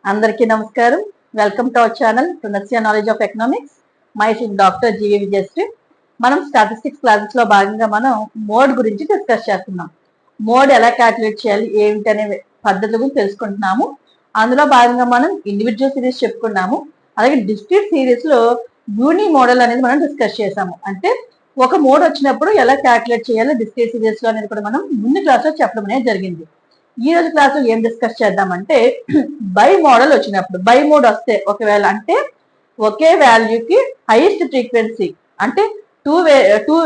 అందరికీ నమస్కారం. Welcome to our channel పునర్స్య knowledge of economics. My doctor జీవి విజయశ్రీ. మనం స్టాటిస్టిక్స్ క్లాసెస్ లో భాగంగా మనం మోడ్ గురించి డిస్కస్ చేస్తున్నాం. మోడ్ ఎలా క్యాల్కులేట్ చేయాలి ఏంటి అనే పద్ధతుల గురించి తెలుసుకుంటున్నాము. అందులో భాగంగా మనం ఇండివిజువల్ సిరీస్ చెప్పుకున్నాము. అలాగే డిస్క్రీట్ సిరీస్ లో యూని మోడల్ అనేది మనం డిస్కస్ చేసాము. అంటే ఒక మోడ్ వచ్చినప్పుడు ఎలా క్యాల్కులేట్ చేయాలో డిస్క్రీట్ సిరీస్ లో అనేది కూడా మనం ముందు క్లాస్ లో చెప్పడం అనేది జరిగింది. ఈ రోజు క్లాస్ లో ఏం డిస్కస్ చేద్దామంటే బై మోడల్ వచ్చినప్పుడు, బై మోడ్ వస్తే ఒకవేళ అంటే ఒకే వాల్యూకి హైయెస్ట్ ఫ్రీక్వెన్సీ అంటే టూ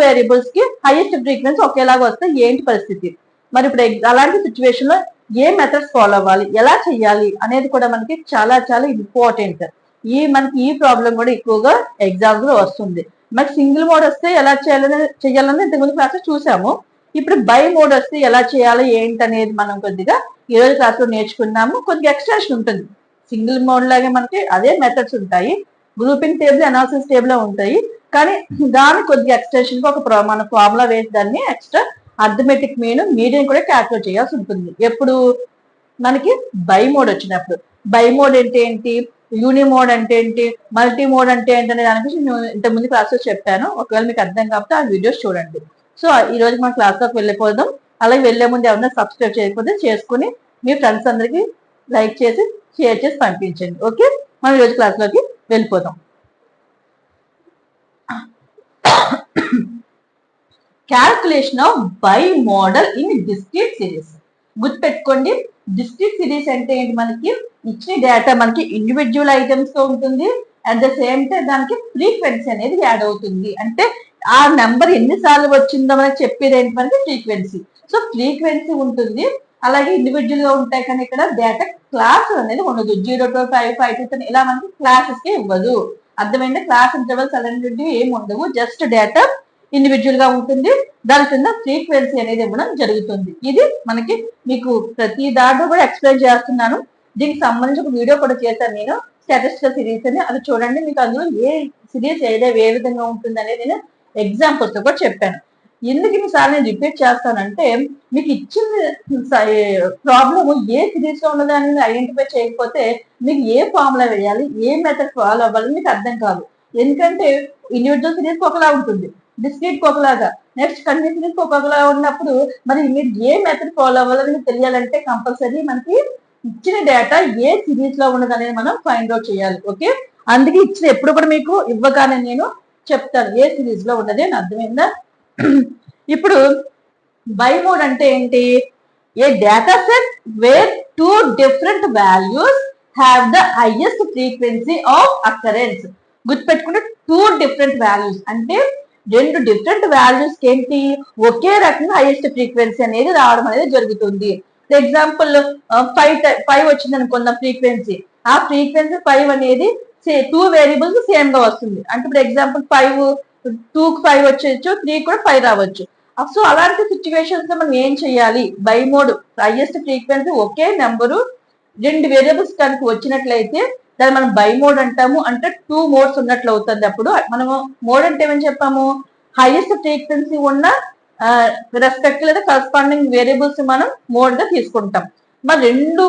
వేరియబుల్స్ కి హైయెస్ట్ ఫ్రీక్వెన్సీ ఒకేలాగా వస్తే ఏంటి పరిస్థితి, మరి ఇప్పుడు అలాంటి సిచ్యువేషన్ లో ఏ మెథడ్స్ ఫాలో అవ్వాలి, ఎలా చేయాలి అనేది కూడా మనకి చాలా చాలా ఇంపార్టెంట్. మనకి ఈ ప్రాబ్లం కూడా ఎక్కువగా ఎగ్జామ్స్ లో వస్తుంది. మనకి సింగిల్ మోడ్ వస్తే ఎలా చేయాలని ఇంతకుముందు క్లాస్ చూసాము. ఇప్పుడు బై మోడ్ వస్తే ఎలా చేయాలి ఏంటి అనేది మనం కొద్దిగా ఈ రోజు క్లాస్ లో నేర్చుకున్నాము. కొద్దిగా ఎక్స్టెన్షన్ ఉంటుంది. సింగిల్ మోడ్ లాగే మనకి అదే మెథడ్స్ ఉంటాయి, గ్రూపింగ్ టేబుల్ అనాలిసిస్ టేబుల్ ఉంటాయి, కానీ దాన్ని కొద్దిగా ఎక్స్టెన్షన్ ఒక మన ఫార్ములా వేసి దాన్ని ఎక్స్ట్రా అర్థమెటిక్ మీడియం కూడా క్యాల్కులేట్ చేయాల్సి ఉంటుంది. ఎప్పుడు మనకి బై మోడ్ వచ్చినప్పుడు. బై మోడ్ అంటే ఏంటి, యూని మోడ్ అంటే ఏంటి, మల్టీ మోడ్ అంటే ఏంటి అనే దాని గురించి నేను ఇంతకుముందు క్లాస్ లో చెప్పాను. ఒకవేళ మీకు అర్థం కాకపోతే ఆ వీడియోస్ చూడండి. సో ఈ రోజు మన క్లాస్ లోకి వెళ్ళిపోదాం. అలాగే వెళ్లే ముందు ఎవరైనా సబ్స్క్రైబ్ చేయకపోతే చేసుకుని మీ ఫ్రెండ్స్ అందరికి లైక్ చేసి షేర్ చేసి పంపించండి. ఓకే, మనం ఈ రోజు క్లాస్ లోకి వెళ్ళిపోదాం. Calculation of by model in discrete series. గుర్తుపెట్టుకోండి, డిస్క్రీట్ సిరీస్ అంటే ఏంటి, మనకి ఇచ్చిన డేటా మనకి ఇండివిజువల్ ఐటమ్స్ తో ఉంటుంది. అట్ ద సేమ్ టైం దానికి ఫ్రీక్వెన్సీ అనేది యాడ్ అవుతుంది. అంటే ఆ నెంబర్ ఎన్నిసార్లు వచ్చిందో మనకి చెప్పేది ఏంటి, మనకి ఫ్రీక్వెన్సీ. సో ఫ్రీక్వెన్సీ ఉంటుంది. అలాగే ఇండివిజువల్ గా ఉంటాయి, కానీ ఇక్కడ డేటా క్లాస్ అనేది ఉండదు. 0 to 5, 5 to 10 ఇలా మనకి క్లాసెస్ కి ఇవ్వదు. అర్థమైంది, క్లాస్ ఇంటర్వల్స్ అలాంటివి ఏమి ఉండవు. జస్ట్ డేటా ఇండివిజువల్ గా ఉంటుంది. దాని కింద ఫ్రీక్వెన్సీ అనేది ఇవ్వడం జరుగుతుంది. ఇది మనకి మీకు ప్రతి దాంట్లో కూడా ఎక్స్ప్లెయిన్ చేస్తున్నాను. దీనికి సంబంధించి ఒక వీడియో కూడా చేశాను నేను, స్టాటిస్టికల్ సిరీస్ అని. అది చూడండి, మీకు అందులో ఏ సిరీస్ ఏ విధంగా ఉంటుంది అనేది నేను ఎగ్జాంపుల్స్ తో కూడా చెప్పాను. ఎందుకు ఇన్నిసార్లు నేను రిపీట్ చేస్తానంటే, మీకు ఇచ్చిన ప్రాబ్లమ్ ఏ సిరీస్ లో ఉన్నది అనేది ఐడెంటిఫై చేయకపోతే మీకు ఏ ఫార్ములా వేయాలి, ఏ మెథడ్ ఫాలో అవ్వాలి మీకు అర్థం కాదు. ఎందుకంటే ఇండివిజువల్ సిరీస్ ఒకలా ఉంటుంది, డిస్క్రీట్ ఒకలాగా, నెక్స్ట్ కంటిన్యూస్ సిరీస్ ఒకలా ఉన్నప్పుడు మరి మీరు ఏ మెథడ్ ఫాలో అవ్వాలని మీకు తెలియాలంటే కంపల్సరీ మనకి ఇచ్చిన డేటా ఏ సిరీస్ లో ఉన్నది అనేది మనం ఫైండ్ అవుట్ చేయాలి. ఓకే, అందుకే ఇచ్చిన ఎప్పుడు కూడా మీకు ఇవ్వగానే నేను చెప్తాను ఏ సిరీస్ లో ఉన్నది అని. అర్థమైందా? ఇప్పుడు బై మోడ్ అంటే ఏంటి, a data set where 2 different values have the highest frequency of occurrence. గుర్తుపెట్టుకుంటే 2 different values అంటే 2 different values కి ఏంటి ఒకే రకంగా హైయెస్ట్ ఫ్రీక్వెన్సీ అనేది రావడం అనేది జరుగుతుంది. ఫర్ ఎగ్జాంపుల్ 5 వచ్చింది అనుకుందాం ఫ్రీక్వెన్సీ. ఆ ఫ్రీక్వెన్సీ 5 అనేది 2 వేరియబుల్స్ సేమ్ గా వస్తుంది. అంటే ఇప్పుడు ఎగ్జాంపుల్ 2 కి 5 వచ్చేయచ్చు, 3 కూడా 5 రావచ్చు. సో అలాంటి సిచ్యువేషన్స్ లో మనం ఏం చేయాలి, by mod highest frequency okay number 2 variables కనుక వచ్చినట్లయితే దాన్ని మనం బై మోడ్ అంటాము. అంటే 2 మోడ్స్ ఉన్నట్లు అవుతుంది. అప్పుడు మనము మోడ్ అంటే ఏమని చెప్పాము, హైయెస్ట్ ఫ్రీక్వెన్సీ ఉన్న రెస్పెక్ట్ లేదా కరస్పాండింగ్ వేరియబుల్స్ మనం మోడ్ గా తీసుకుంటాం. మరి 2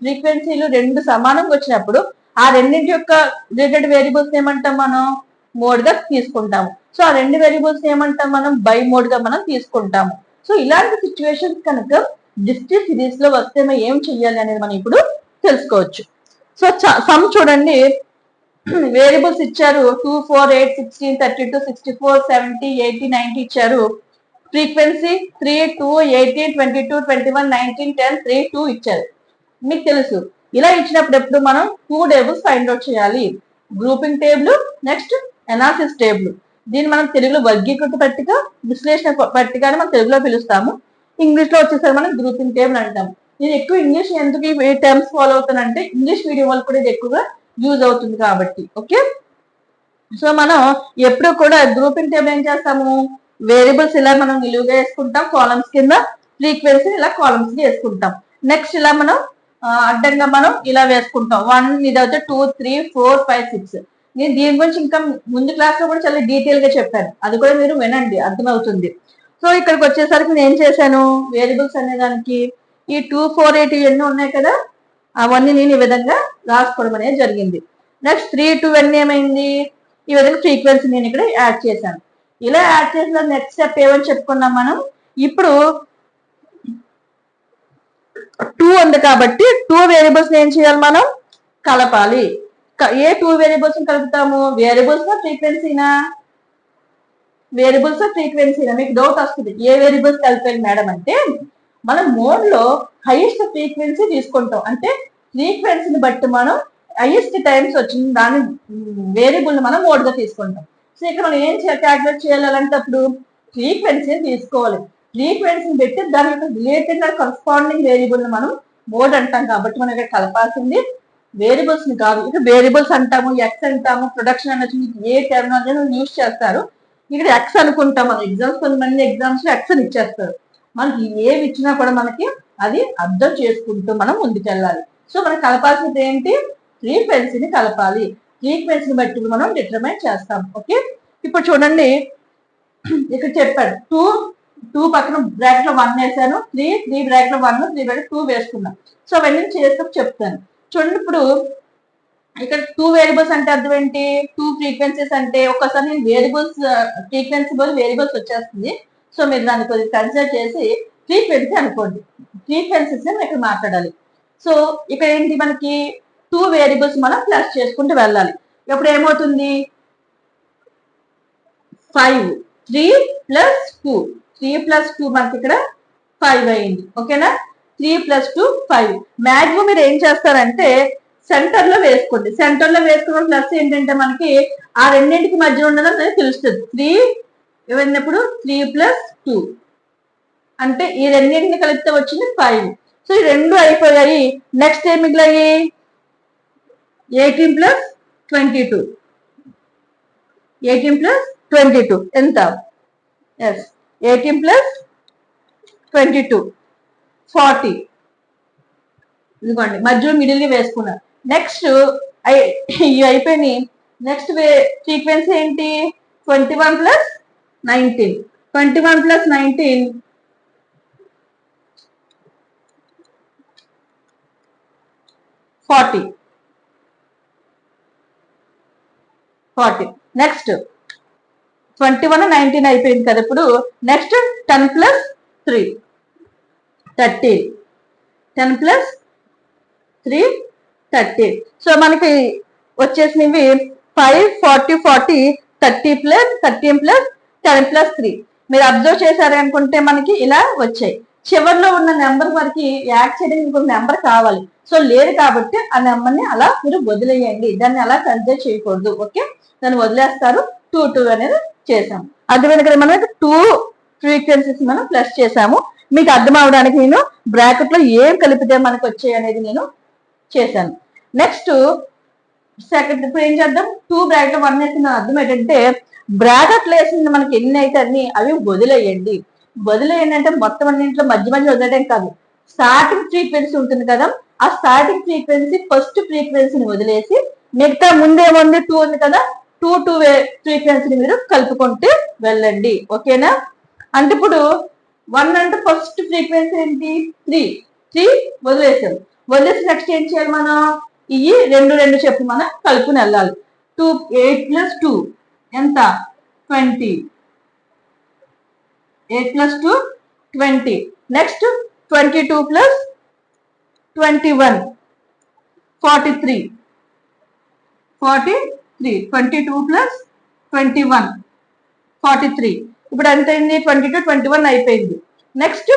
ఫ్రీక్వెన్సీలు 2 సమానంగా వచ్చినప్పుడు ఆ రెండింటి యొక్క రిలేటెడ్ వేరియబుల్స్ ఏమంటాం, మనం మోడ్ గా తీసుకుంటాము. సో ఆ 2 వేరియబుల్స్ ఏమంటాం, మనం బై మోడ్ గా మనం తీసుకుంటాము. సో ఇలాంటి సిచ్యువేషన్స్ కనుక డిస్క్రీట్ సిరీస్ లో వస్తే ఏం చెయ్యాలి అనేది మనం ఇప్పుడు తెలుసుకోవచ్చు. సో సమ్ చూడండి, వేరియబుల్స్ ఇచ్చారు 2, 4, 8, 16, 32, 64, 70, 80, 90 ఇచ్చారు. ఫ్రీక్వెన్సీ 3, 2, 18, 22, 21, 19, 10, 3, 2 ఇచ్చారు. మీకు తెలుసు ఇలా ఇచ్చినప్పుడు ఎప్పుడు మనం 2 టేబుల్స్ ఫైండ్ అవుట్ చేయాలి. Grouping table, next analysis table. దీన్ని మనం తెలుగులో వర్గీకృత పట్టిక, విశ్లేషణ పట్టిక అని మనం తెలుగులో పిలుస్తాము. ఇంగ్లీష్ లో వచ్చేసరికి మనం గ్రూపింగ్ టేబుల్ అంటాము. నేను ఎక్కువ ఇంగ్లీష్ ఎందుకు ఈ టర్మ్స్ ఫాలో అవుతానంటే ఇంగ్లీష్ మీడియం వాళ్ళు కూడా ఇది ఎక్కువగా యూజ్ అవుతుంది కాబట్టి. ఓకే, సో మనం ఎప్పుడు కూడా గ్రూపింగ్ టేబుల్ ఏం చేస్తాము, వేరియబుల్స్ ఇలా మనం నిలువుగా వేసుకుంటాం కాలమ్స్ కింద, ఫ్రీక్వెన్సీ ఇలా కాలమ్స్ కి వేసుకుంటాం. నెక్స్ట్ ఇలా మనం అడ్డంగా మనం ఇలా వేసుకుంటాం. 1 ఇది అయితే 2, 3, 4, 5, 6. నేను దీని గురించి ఇంకా ముందు క్లాస్ లో కూడా చాలా డీటెయిల్ గా చెప్పాను, అది కూడా మీరు వినండి, అర్థమవుతుంది. సో ఇక్కడికి వచ్చేసరికి నేను ఏం చేశాను, వేరియబుల్స్ అనే దానికి ఈ 2, 4, 8 ఇవన్నీ ఉన్నాయి కదా, అవన్నీ నేను ఈ విధంగా రాసుకోవడం అనేది జరిగింది. నెక్స్ట్ 3, 2 అన్నీ ఏమైంది, ఈ విధంగా ఫ్రీక్వెన్సీ నేను ఇక్కడ యాడ్ చేశాను. ఇలా యాడ్ చేసిన నెక్స్ట్ స్టెప్ ఏమని చెప్పుకున్నాం మనం, ఇప్పుడు 2 ఉంది కాబట్టి 2 వేరియబుల్స్ ఏం చేయాలి, మనం కలపాలి. ఏ 2 వేరియబుల్స్ కలుపుతాము, వేరియబుల్స్ ఫ్రీక్వెన్సీనా, వేరియబుల్స్ ఫ్రీక్వెన్సీనా? మీకు డౌట్ వస్తుంది, ఏ వేరియబుల్స్ కలిపాలి మేడం అంటే, మనం మోడ్ లో హైయెస్ట్ ఫ్రీక్వెన్సీ తీసుకుంటాం. అంటే ఫ్రీక్వెన్సీని బట్టి మనం హైయెస్ట్ టైమ్స్ వచ్చిన దాని వేరియబుల్ మనం మోడ్ గా తీసుకుంటాం. సో ఇక్కడ మనం ఏం క్యాల్కులేట్ చేయాలంటప్పుడు ఫ్రీక్వెన్సీని తీసుకోవాలి. ఫ్రీక్వెన్సీని పెట్టి దాని యొక్క రిలేటెడ్ కరస్పాండింగ్ వేరియబుల్ మనం మోడ్ అంటాం. కాబట్టి మనం ఇక్కడ కలపాల్సింది వేరియబుల్స్ ని కాదు. ఇక్కడ వేరియబుల్స్ అంటాము, ఎక్స్ అంటాము, ప్రొడక్షన్ అనేది ఏ టెర్మినాలజీ యూజ్ చేస్తారు. ఇక్కడ ఎక్స్ అనుకుంటాం. మన ఎగ్జామ్స్, కొంతమంది ఎగ్జామ్స్ లో ఎక్స్ అని ఇచ్చేస్తారు. మనకి ఏమి ఇచ్చినా కూడా మనకి అది అర్థం చేసుకుంటూ మనం ముందుకెళ్ళాలి. సో మనం కలపాల్సింది ఏంటి, ఫ్రీక్వెన్సీని కలపాలి. ఫ్రీక్వెన్సీని బట్టి మనం డిటర్మైన్ చేస్తాం. ఓకే, ఇప్పుడు చూడండి ఇక్కడ చెప్పాడు 2 పక్కన బ్రాకెట్ లో 1 వేసాను, 3 బ్రాకెట్ లో 1, 3 బ్రాకెట్ 2 వేసుకున్నాం. సో అవన్నీ చేస్తూ చెప్తాను. చూడండి, ఇప్పుడు ఇక్కడ 2 వేరియబుల్స్ అంటే అర్థం ఏంటి, 2 ఫ్రీక్వెన్సీస్ అంటే ఒక్కసారి నేను వేరియబుల్స్ ఫ్రీక్వెన్సీ బదులు వేరియబుల్స్ వచ్చేస్తుంది. సో మీరు దాన్ని కొద్దిగా కన్సిడర్ చేసి ఫ్రీక్వెన్సీ అనుకోండి. ఫ్రీక్వెన్సీస్ ఇక్కడ మాట్లాడాలి. సో ఇక్కడ ఏంటి, మనకి 2 వేరియబుల్స్ మనం ప్లస్ చేసుకుంటూ వెళ్ళాలి. ఇప్పుడు ఏమవుతుంది, 5, 3 + 2, 3 + 2 మనకి ఇక్కడ 5 అయింది. ఓకేనా, 3 + 2 5. మ్యాక్సిమం మీరు ఏం చేస్తారంటే సెంటర్ లో వేసుకోండి. సెంటర్ లో వేసుకున్న ప్లస్ ఏంటంటే మనకి ఆ రెండింటికి మధ్య ఉండడం తెలుస్తుంది. 3 ఇవన్నప్పుడు 3 + 2 అంటే ఈ రెండింటిని కలిపితే వచ్చింది 5. సో ఈ రెండు అయిపోయాయి. నెక్స్ట్ ఏం మిగిలాయి, 18 + 22. 18 + 22 ఎంత, 18 + 22 40. ఇదిగోండి మధ్యలో మిడిల్ గా వేసుకున్నా. నెక్స్ట్ ఇవి అయిపోయినాయి. నెక్స్ట్ ఫ్రీక్వెన్సీ ఏంటి, 21 + 19. 21 + 19 40. నెక్స్ట్ 21, 19 అయిపోయింది కదా. ఇప్పుడు నెక్స్ట్ 10 + 3 13. 10 + 3 13. సో మనకి వచ్చేసినవి 5, 40, 40, 13 + 10 + 3. మీరు అబ్జర్వ్ చేశారు అనుకుంటే మనకి ఇలా వచ్చాయి. చివరిలో ఉన్న నెంబర్ మనకి యాడ్ చేయడానికి ఇంకొక నెంబర్ కావాలి. సో లేదు కాబట్టి ఆ నెంబర్ని అలా మీరు వదిలేయండి, దాన్ని అలా కన్సిడర్ చేయకూడదు. ఓకే, దాన్ని వదిలేస్తారు. 2, 2 అనేది చేసాము. అర్థమైంది కదా, మనం 2 ఫ్రీక్వెన్సీస్ మనం ప్లస్ చేసాము. మీకు అర్థం అవడానికి నేను బ్రాకెట్ లో ఏం కలిపితే మనకు వచ్చాయి అనేది నేను చేశాను. నెక్స్ట్ సెకండ్ ఇప్పుడు ఏం చేద్దాం, 2 బ్రాకెట్ 1 వేసిన అర్థం ఏంటంటే బ్రాకెట్ లో వేసింది మనకి ఎన్ని అయితే అన్ని అవి వదిలేయండి. వదిలేయండి అంటే మొత్తం అన్నింటిలో మధ్య వదిలేయడం కాదు, స్టార్టింగ్ ఫ్రీక్వెన్సీ ఉంటుంది కదా, ఆ స్టార్టింగ్ ఫ్రీక్వెన్సీ ఫస్ట్ ఫ్రీక్వెన్సీని వదిలేసి మిగతా ముందేముంది 2 ఉంది కదా, 2 ఫ్రీక్వెన్సీని మీరు కలుపుకుంటూ వెళ్ళండి. ఓకేనా, అంటే ఇప్పుడు 1 అంటే ఫస్ట్ ఫ్రీక్వెన్సీ ఏంటి, 3 వదిలేసాం. వదిలేసి నెక్స్ట్ ఏం చేయాలి, మనం ఇవి 2 చెప్పి మనం కలుపుకుని వెళ్ళాలి. 8 + 2 ఎంత, 20. 8 + 2 20. నెక్స్ట్ 22 + 21 43. 22 + 21 43. ఇప్పుడు ఎంత అయింది, 22, 21 అయిపోయింది. నెక్స్ట్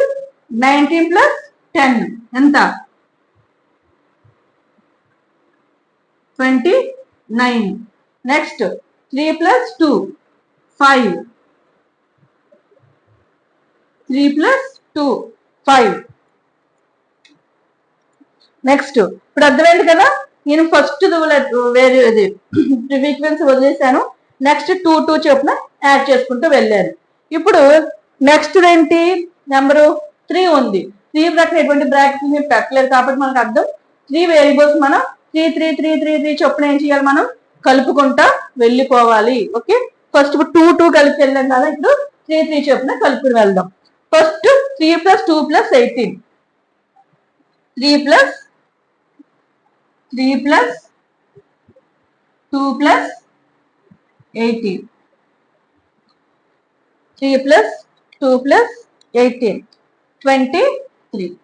19 + 10 ఎంత, 29. నెక్స్ట్ 3 + 2 5. 3 + 2 5. నెక్స్ట్ ఇప్పుడు అర్థమైంది కదా, నేను ఫస్ట్ వేరే ఫ్రీక్వెన్సీ వదిలేసాను. నెక్స్ట్ 2 చొప్పున యాడ్ చేసుకుంటూ వెళ్ళాను. ఇప్పుడు నెక్స్ట్ ఏంటి, నెంబరు 3 ఉంది. 3 బ్రాకెట్ ఎటువంటి బ్రాకెట్ మీరు పెట్టలేదు కాబట్టి మనకు అర్థం 3 వేరియబుల్స్ మనం 3 చొప్పున ఏం చేయాలి, మనం కలుపుకుంటా వెళ్ళిపోవాలి. ఓకే, ఫస్ట్ ఇప్పుడు 2 కలిపి వెళ్ళాం కదా, ఇప్పుడు 3 చొప్పున కలుపుకుని వెళ్దాం. First 3 + 2 + 18. 3 + 3 plus 2 plus 18. 3 plus 2 plus 18. 23.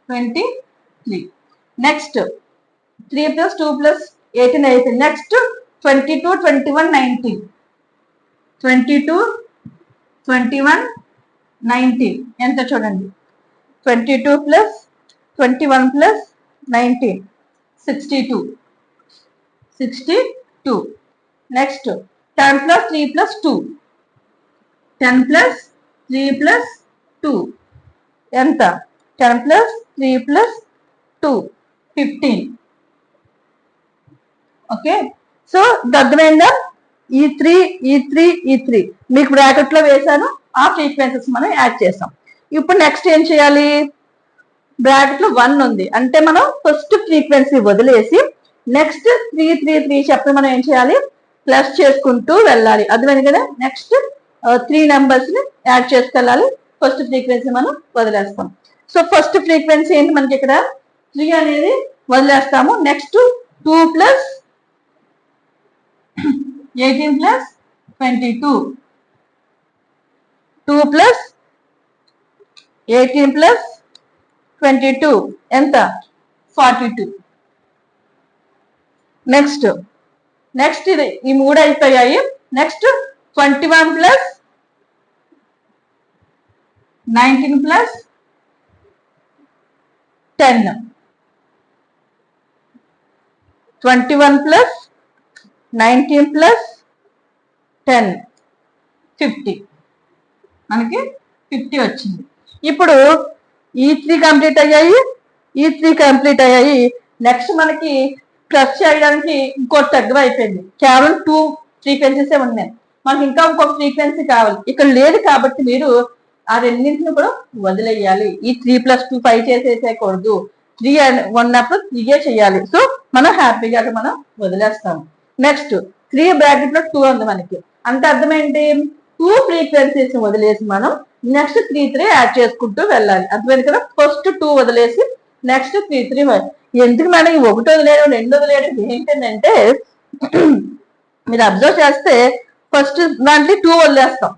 23. Next, 3 plus 2 plus 18 18. Next, 22, 21, 19. 22, 21, 19. ఎంత చూడండి, 22 plus 21 plus 19. 62. 62. Next, 10 plus 3 plus 2. 10 plus 3 plus 2. ఎంత? 10 plus 3 plus 2. 15. ఓకే, సో అర్థమైందా? E3, E3, E3 మీకు బ్రాకెట్ లో వేసాను. ఆ ఫ్రీక్వెన్సీస్ మనం యాడ్ చేసాం. ఇప్పుడు నెక్స్ట్ ఏం చేయాలి? బ్రాకెట్ లో 1 ఉంది అంటే మనం ఫస్ట్ ఫ్రీక్వెన్సీ వదిలేసి నెక్స్ట్ 3 3 3 చెప్పి మనం ఏం చేయాలి? ప్లస్ చేసుకుంటూ వెళ్ళాలి. అర్థమైంది కదా? నెక్స్ట్ 3 నెంబర్స్ ని యాడ్ చేసుకెళ్ళాలి. ఫస్ట్ ఫ్రీక్వెన్సీ మనం వదిలేస్తాం. సో ఫస్ట్ ఫ్రీక్వెన్సీ ఏంటి మనకి? ఇక్కడ 3 అనేది వదిలేస్తాము. Next 2 plus 18 plus 22. 2 plus 18 plus 22 ఎంత? 42. నెక్స్ట్ ఇది ఈ 3 అయిపోయాయి. Next 21 plus 19 plus 10. 21 plus 19 plus 10. 50. మనకి 50 వచ్చింది. ఇప్పుడు E3 కంప్లీట్ అయ్యాయి. నెక్స్ట్ మనకి ప్లస్ చేయడానికి ఇంకోటి తక్కువ అయిపోయింది. కేవలం 2 ఫ్రీక్వెన్సీసే ఉన్నాయి. మనకి ఇంకా ఇంకొక ఫ్రీక్వెన్సీ కావాలి. ఇక్కడ లేదు కాబట్టి మీరు ఆ రెండింటిని కూడా వదిలేయాలి. ఈ 3 plus 2 5 చేసేసేయకూడదు. 3 ఉన్నప్పుడు 3 చేయాలి. సో మనం హ్యాపీగా మనం వదిలేస్తాము. నెక్స్ట్ 3 బ్రాకెట్ లో 2 ఉంది మనకి. అంటే అర్థం ఏంటి? 2 ఫ్రీక్వెన్సీస్ వదిలేసి మనం నెక్స్ట్ 3 3 యాడ్ చేసుకుంటూ వెళ్ళాలి. అర్థమైంది కదా? ఫస్ట్ 2 వదిలేసి నెక్స్ట్ 3 3. ఎందుకు మేడం ఈ 1 వదిలేయడం 2 వదిలేయడం ఏంటంటే మీరు అబ్జర్వ్ చేస్తే ఫస్ట్ దాంట్లో 2 వదిలేస్తాం.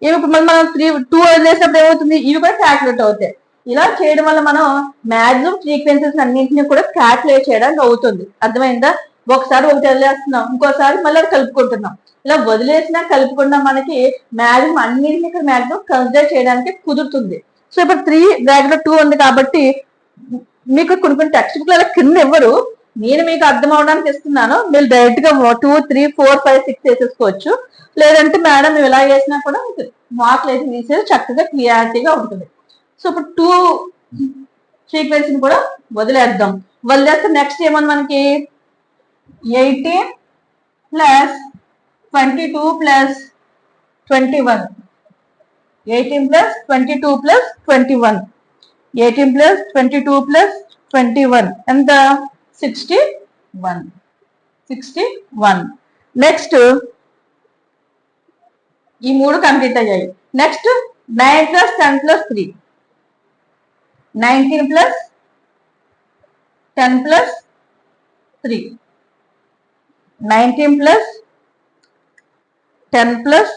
ఇవి మనం 2 వదిలేసినప్పుడు ఏమవుతుంది? ఇవి కూడా క్యాల్కులేట్ అవుతాయి. ఇలా చేయడం వల్ల మనం మాక్సిమం ఫ్రీక్వెన్సీస్ అన్నింటినీ కూడా క్యాల్కులేట్ చేయడానికి అవుతుంది. అర్థమైందా? ఒకసారి ఒకటి వదిలేస్తున్నాం, ఇంకోసారి మళ్ళీ కలుపుకుంటున్నాం. ఇలా వదిలేసినా కలుపుకున్నా మనకి మాక్సిమం అన్నింటినీ ఇక్కడ మాక్సిమం కన్సిడర్ చేయడానికి కుదురుతుంది. సో ఇప్పుడు 3 బ్రాకెట్ లో 2 ఉంది కాబట్టి మీకు కొన్ని టెక్స్ట్ బుక్ కింద ఇవ్వరు. నేను మీకు అర్థం అవడానికి ఇస్తున్నాను. మీరు డైరెక్ట్ గా 2 3 4 5 6 వేసేసుకోవచ్చు. లేదంటే మేడం మేము ఇలా వేసినా కూడా మార్కులు వేసి తీసేది చక్కగా క్లియారిటీగా ఉంటుంది. సో ఇప్పుడు 2 ఫ్రీక్వెన్సీని కూడా వదిలేస్తే నెక్స్ట్ ఏమన్నా మనకి 18 plus 22 plus 21. 18 plus 22 plus 21. 18 plus 22 plus 21 ఎంత? 61. 61. నెక్స్ట్ ఈ 3 కంప్లీట్ అయ్యాయి. Next 9 plus 10 plus 3. 19 plus 10 plus 3. 19 plus 10 plus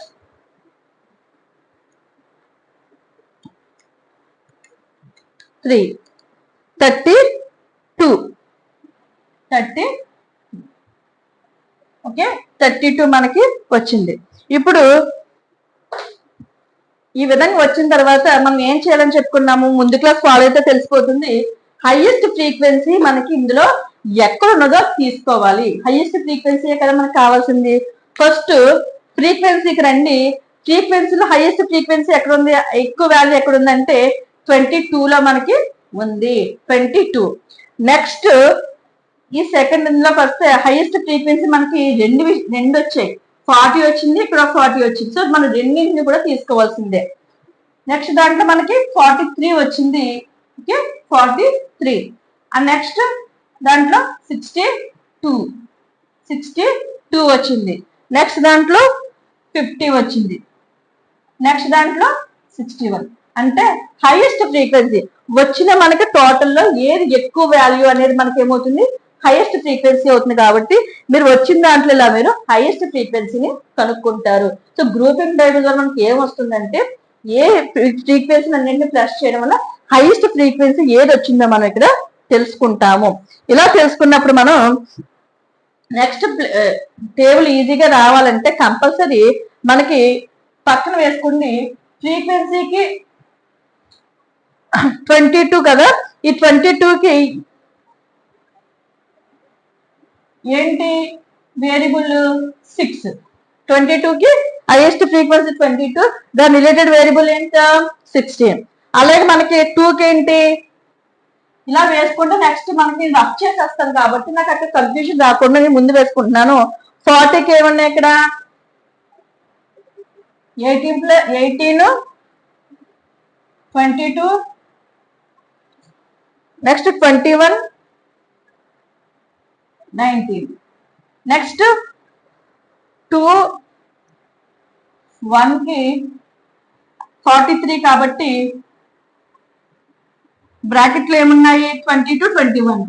3. 32. Okay, 32 మనకి వచ్చింది. ఇప్పుడు ఈ విధంగా వచ్చిన తర్వాత మనం ఏం చేయాలని చెప్పుకున్నాము? ముందు క్లాస్ ఫాలో అయితే తెలిసిపోతుంది. హైయెస్ట్ ఫ్రీక్వెన్సీ మనకి ఇందులో ఎక్కడ ఉన్నదో తీసుకోవాలి. హైయెస్ట్ ఫ్రీక్వెన్సీ ఎక్కడ మనకు కావాల్సింది? ఫస్ట్ ఫ్రీక్వెన్సీకి రండి. ఫ్రీక్వెన్సీలో హైయెస్ట్ ఫ్రీక్వెన్సీ ఎక్కడ ఉంది? ఎక్కువ వాల్యూ ఎక్కడ ఉందంటే 22 లో మనకి ఉంది. 22. నెక్స్ట్ ఈ సెకండ్ ఇందులోకి వస్తే హైయెస్ట్ ఫ్రీక్వెన్సీ మనకి రెండు వచ్చాయి. 40 వచ్చింది, ఇక్కడ 40 వచ్చింది. సో మనం రెండింటిని కూడా తీసుకోవాల్సిందే. నెక్స్ట్ దాంట్లో మనకి 43 వచ్చింది. ఓకే, 43. అండ్ నెక్స్ట్ దాంట్లో 62 వచ్చింది. నెక్స్ట్ దాంట్లో 50 వచ్చింది. నెక్స్ట్ దాంట్లో 61. అంటే హైయెస్ట్ ఫ్రీక్వెన్సీ వచ్చిన మనకి టోటల్లో ఏది ఎక్కువ వాల్యూ అనేది మనకి ఏమవుతుంది? హైయెస్ట్ ఫ్రీక్వెన్సీ అవుతుంది కాబట్టి మీరు వచ్చిన దాంట్లో ఇలా మీరు హైయెస్ట్ ఫ్రీక్వెన్సీని కనుక్కుంటారు. సో గ్రూపింగ్ టేబుల్ ద్వారా మనకి ఏమొస్తుందంటే ఏ ఫ్రీక్వెన్సీ అన్నింటినీ ప్లస్ చేయడం వల్ల హైయెస్ట్ ఫ్రీక్వెన్సీ ఏది వచ్చిందో మనం ఇక్కడ తెలుసుకుంటాము. ఇలా తెలుసుకున్నప్పుడు మనం నెక్స్ట్ టేబుల్ ఈజీగా రావాలంటే కంపల్సరీ మనకి పక్కన వేసుకుని ఫ్రీక్వెన్సీకి 22 కదా, ఈ 22కి ఏంటి వేరియబుల్ 6, 22కి హైయెస్ట్ ఫ్రీక్వెన్సీ 22, దాని రిలేటెడ్ వేరియబుల్ ఏంట 16. అలాగే మనకి 2కి ఏంటి ఇలా వేసుకుంటే నెక్స్ట్ మనకి రఫ్ చేసేస్తాను కాబట్టి నాకు అక్కడ కన్ఫ్యూజన్ రాకుండా నేను ముందు వేసుకుంటున్నాను. 40కి ఏమన్నా ఇక్కడ 18, 22, నెక్స్ట్ 21, 19, నెక్స్ట్ 2, 1కి 43 కాబట్టి బ్రాకెట్లో ఏమున్నాయి 22, 21,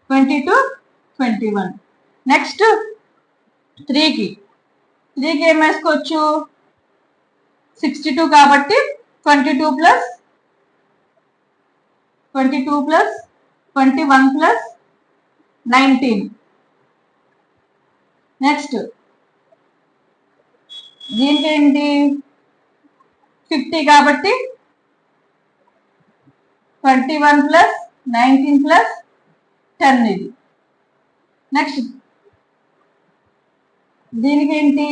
22, 21. నెక్స్ట్ 3కి ఏం వేసుకోవచ్చు 62 కాబట్టి 22 + 21 + 19. నెక్స్ట్ దీనికి ఏంటి 50 కాబట్టి 21 + 19 + 10 ఇది. నెక్స్ట్ దీనికి ఏంటి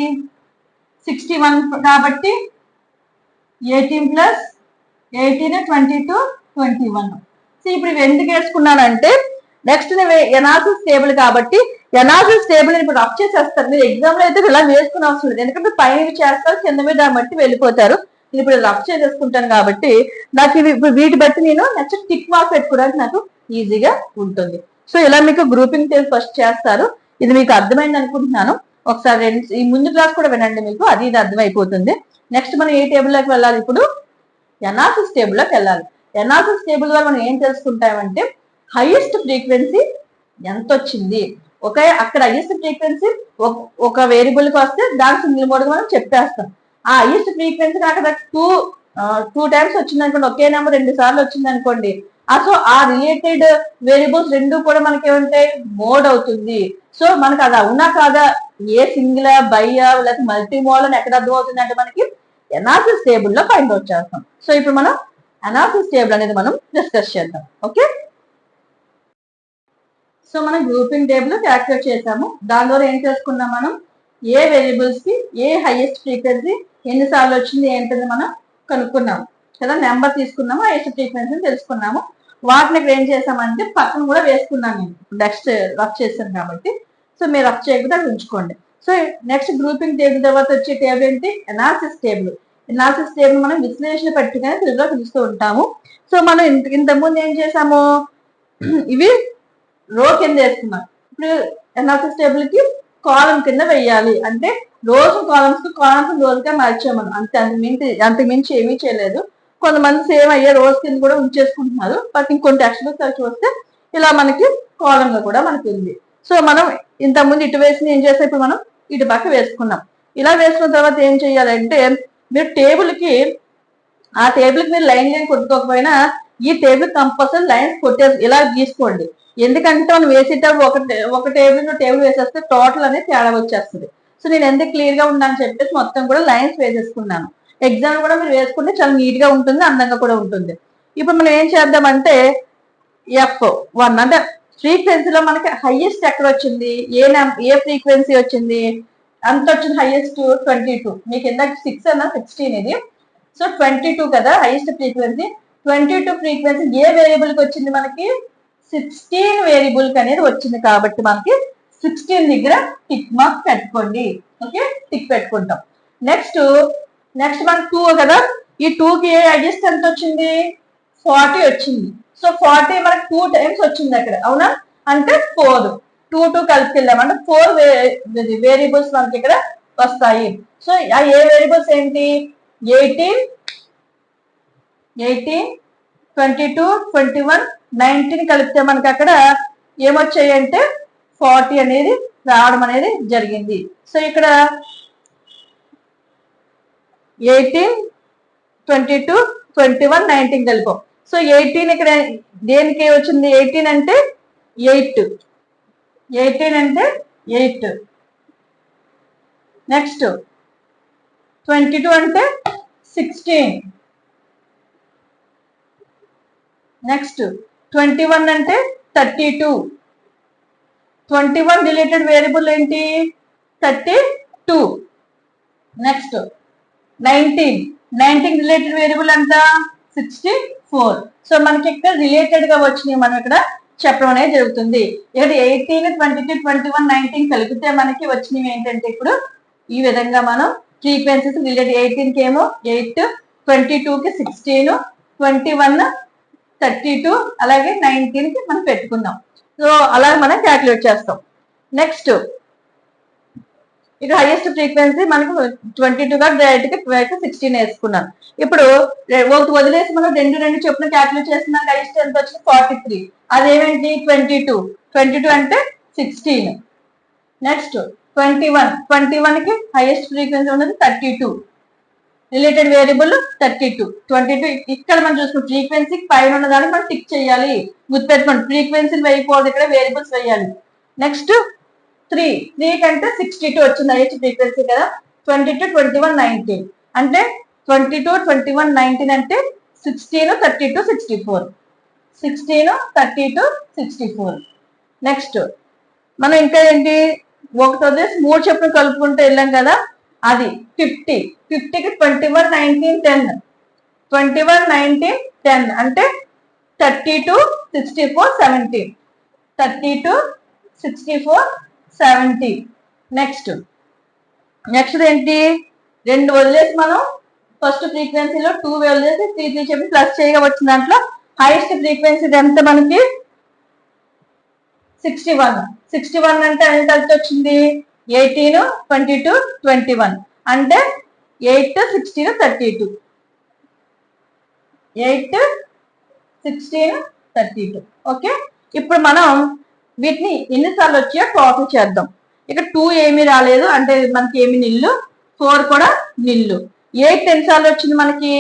61 కాబట్టి 18 + 18, 22, 21. సో ఇప్పుడు ఇవి ఎందుకు వేసుకున్నానంటే నెక్స్ట్ ఎనాలిసిస్ టేబుల్ కాబట్టి ఎనాలిసిస్ టేబుల్ ఇప్పుడు రఫ్ చేసేస్తారు. మీరు ఎగ్జామ్ లో అయితే ఇలా వేసుకుని అవసరం లేదు, ఎందుకంటే పైన చేస్తారు కింద మీద దాన్ని బట్టి వెళ్ళిపోతారు. నేను ఇప్పుడు రఫ్ చేసేసుకుంటాను కాబట్టి నాకు ఇవి వీటి బట్టి నేను నెక్స్ట్ టిక్ మార్క్ పెట్టుకోవడానికి నాకు ఈజీగా ఉంటుంది. సో ఇలా మీకు గ్రూపింగ్ టేబుల్ ఫస్ట్ చేస్తారు. ఇది మీకు అర్థమైంది అనుకుంటున్నాను. ఒకసారి ఈ ముందు క్లాస్ కూడా వినండి, మీకు అది ఇది అర్థమైపోతుంది. నెక్స్ట్ మనం ఏ టేబుల్లోకి వెళ్ళాలి, ఇప్పుడు ఎనాలిసిస్ టేబుల్లోకి వెళ్ళాలి. ఎనాలిసిస్ టేబుల్ ద్వారా మనం ఏం తెలుసుకుంటామంటే హైయెస్ట్ ఫ్రీక్వెన్సీ ఎంత వచ్చింది. అక్కడ హైయెస్ట్ ఫ్రీక్వెన్సీ ఒక వేరియబుల్ కి వస్తే దాని సింగిల్ మోడ్ మనం చెప్పేస్తాం. ఆ హైయెస్ట్ ఫ్రీక్వెన్సీ అక్కడ టూ టైమ్స్ వచ్చింది అనుకోండి, ఒకే నెంబర్ 2 సార్లు వచ్చింది అనుకోండి, సో ఆ రిలేటెడ్ వేరియబుల్స్ రెండు కూడా మనకి ఏమంటాయి మోడ్ అవుతుంది. సో మనకు అది అవునా కాదా, ఏ సింగిల్ బైయా లేకపోతే మల్టీ మోడ్ అని ఎక్కడ అర్థం అవుతుంది అంటే మనకి ఎనాలిసిస్ టేబుల్లో ఫైండ్ అవుట్ చేస్తాం. సో ఇప్పుడు మనం ఎనాలిసిస్ టేబుల్ అనేది మనం డిస్కస్ చేద్దాం. ఓకే, సో మనం గ్రూపింగ్ టేబుల్ క్యాల్కులేట్ చేసాము. దాని ద్వారా ఏం చేసుకున్నాం, మనం ఏ వేరియబుల్స్ కి ఏ హైయెస్ట్ ఫ్రీక్వెన్సీ ఎన్నిసార్లు వచ్చింది ఏంటని మనం కనుక్కున్నాము కదా, నెంబర్ తీసుకున్నాము, హైయెస్ట్ ఫ్రీక్వెన్సీని తెలుసుకున్నాము. వాటిని ఏం చేసామంటే పక్కన కూడా వేసుకున్నాను నేను, నెక్స్ట్ రఫ్ చేశాను కాబట్టి. సో మీరు రఫ్ చేయకుండా ఉంచుకోండి. సో నెక్స్ట్ గ్రూపింగ్ టేబుల్ తర్వాత వచ్చే టేబుల్ ఏంటి, ఎనాలిసిస్ టేబుల్. ఎనాలిసిస్ టేబుల్ మనం విశ్లేషణ పట్టికనే తెలుగులో పిలుస్తూ ఉంటాము. సో మనం ఇంతకుముందు ఏం చేసాము, ఇవి రో కింద వేసుకున్నాం. ఇప్పుడు ఎనాలిసిస్ టేబుల్ కి కాలం కింద వేయాలి అంటే రోజు కాలమ్స్ రోజుగా మార్చాము అంతే, అంతకుమించి ఏమీ చేయలేదు. కొంతమంది సేమ్ అయ్యే రోజు కింద కూడా ఉంచేసుకుంటున్నారు. బట్ ఇంకొన్ని టెక్స్ట్ బుక్స్ చూస్తే ఇలా మనకి కాలం గా కూడా మనకి ఉంది. సో మనం ఇంతకుముందు ఇటు వేసి ఏం చేస్తే ఇప్పుడు మనం ఇటు పక్క వేసుకున్నాం. ఇలా వేసుకున్న తర్వాత ఏం చేయాలంటే మీరు ఆ టేబుల్ కి మీరు లైన్ కొట్టుకోకపోయినా ఈ టేబుల్ కంపల్సరీ లైన్స్ ఇలా గీసుకోండి. ఎందుకంటే మనం వేసేటప్పుడు ఒక టేబుల్ వేసేస్తే టోటల్ అనేది తేడా వచ్చేస్తుంది. సో నేను ఎందుకు క్లియర్ గా ఉందని చెప్పేసి మొత్తం కూడా లైన్స్ వేసేసుకున్నాను. ఎగ్జామ్ కూడా మీరు వేసుకుంటే చాలా నీట్ గా ఉంటుంది, అందంగా కూడా ఉంటుంది. ఇప్పుడు మనం ఏం చేద్దామంటే F1 అంటే ఫ్రీక్వెన్సీలో మనకి హైయెస్ట్ ఎక్కడ వచ్చింది, ఏ ఫ్రీక్వెన్సీ వచ్చింది అంత వచ్చింది. హైయెస్ట్ 22, మీకు ఇందాక 6 అన్నా 16 ఇది. సో 22 కదా హైయెస్ట్ ఫ్రీక్వెన్సీ. 22 ఫ్రీక్వెన్సీ ఏ వేరియబుల్ కి వచ్చింది, మనకి 16 వేరియబుల్ కి అనేది వచ్చింది కాబట్టి మనకి 16 దగ్గర టిక్ మార్క్ పెట్టుకోండి. ఓకే, టిక్ పెట్టుకుంటాం. నెక్స్ట్ మనకి 2 కదా, ఈ 2కి హైయెస్ట్ ఎంత వచ్చింది 40 వచ్చింది. సో 40 మనకి 2 టైమ్స్ వచ్చింది అక్కడ, అవునా, అంటే 4 2 కలిపి వెళ్ళామంటే 4 వేరియబుల్స్ మనకి ఇక్కడ వస్తాయి. సో ఆ ఏ వేరియబుల్స్ ఏంటి 18, 22, 21, 19 కలిపితే మనకి అక్కడ ఏమొచ్చాయి అంటే 40 అనేది రావడం అనేది జరిగింది. సో ఇక్కడ 18, 22, 21, 19 కలిపాం. సో 18 ఇక్కడ దేనికి వచ్చింది? 18 అంటే 8. 18 అంటే 8. నెక్స్ట్ 22 అంటే 16. నెక్స్ట్ 21 అంటే 32. 21 రిలేటెడ్ వేరియబుల్ ఏంటి? 32. నెక్స్ట్ 19 రిలేటెడ్ వేరియబుల్ అంట 64. సో మనకి ఇక్కడ రిలేటెడ్ గా వచ్చినాయి మనం ఇక్కడ చెప్పడం అనేది జరుగుతుంది. ఇక్కడ 18, 22, 21, 19 కలిపితే మనకి వచ్చినవి ఏంటంటే ఇప్పుడు ఈ విధంగా మనం ఫ్రీక్వెన్సీస్ రిలేటెడ్ 18 కి ఏమో 8, 22 కి 16, 21, 32 అలాగే 19 కి మనం పెట్టుకుందాం. సో అలాగే మనం క్యాల్కులేట్ చేస్తాం. నెక్స్ట్ ఇక్కడ హైయెస్ట్ ఫ్రీక్వెన్సీ మనకు 22 గా డైరెక్ట్ గా 16 వేసుకున్నాం. ఇప్పుడు ఒకటి వదిలేసి మనం 2 చొప్పున క్యాల్కులేట్ చేస్తున్నాం. హైయెస్ట్ ఎంత వచ్చింది? 43. అదేమేంటి? 22 అంటే 16. నెక్స్ట్ 21 కి హైయెస్ట్ ఫ్రీక్వెన్సీ ఉన్నది 32. Related variable 32. 22 ఇక్కడ మనం చూసుకున్న ఫ్రీక్వెన్సీ పైన ఉన్న దానికి మనం టిక్ చేయాలి. గుర్తుపెట్టుకోండి, ఫ్రీక్వెన్సీలు వేయకూడదు, ఇక్కడ వేరియబుల్స్ వేయాలి. నెక్స్ట్ 3 కంటే 62 వచ్చింది హైయెస్ట్ ఫ్రీక్వెన్సీ కదా. 22, 21, 19 అంటే 22, 21, 19 అంటే 16, 32, 64. 16, 32, 64. నెక్స్ట్ మనం ఇంకా ఏంటి? ఒకటి వదిలేసి 3 చొప్పున కలుపుకుంటూ వెళ్ళాం కదా, అది 50. 50కి 21, 19, 10. 21, 19, 10 అంటే 32, 64, 70. 32, 64, 70. నెక్స్ట్ ఏంటి? 2 వదిలేసి మనం ఫస్ట్ ఫ్రీక్వెన్సీలో 2 వదిలేసి 3 చెప్పి ప్లస్ చేయగా వచ్చిన దాంట్లో హైయెస్ట్ ఫ్రీక్వెన్సీ ఎంత మనకి? 61. 61 అంటే ఎంత వచ్చింది? 18, 22, 21 అంటే 8, 16, 32. 8, 16, 32. ఓకే, ఇప్పుడు మనం వీటిని ఎన్నిసార్లు వచ్చాయో టోటల్ చేద్దాం. ఇక్కడ 2 ఏమీ రాలేదు అంటే మనకి ఏమి నిల్లు, 4 కూడా నిల్లు. 8 ఎన్నిసార్లు వచ్చింది మనకి?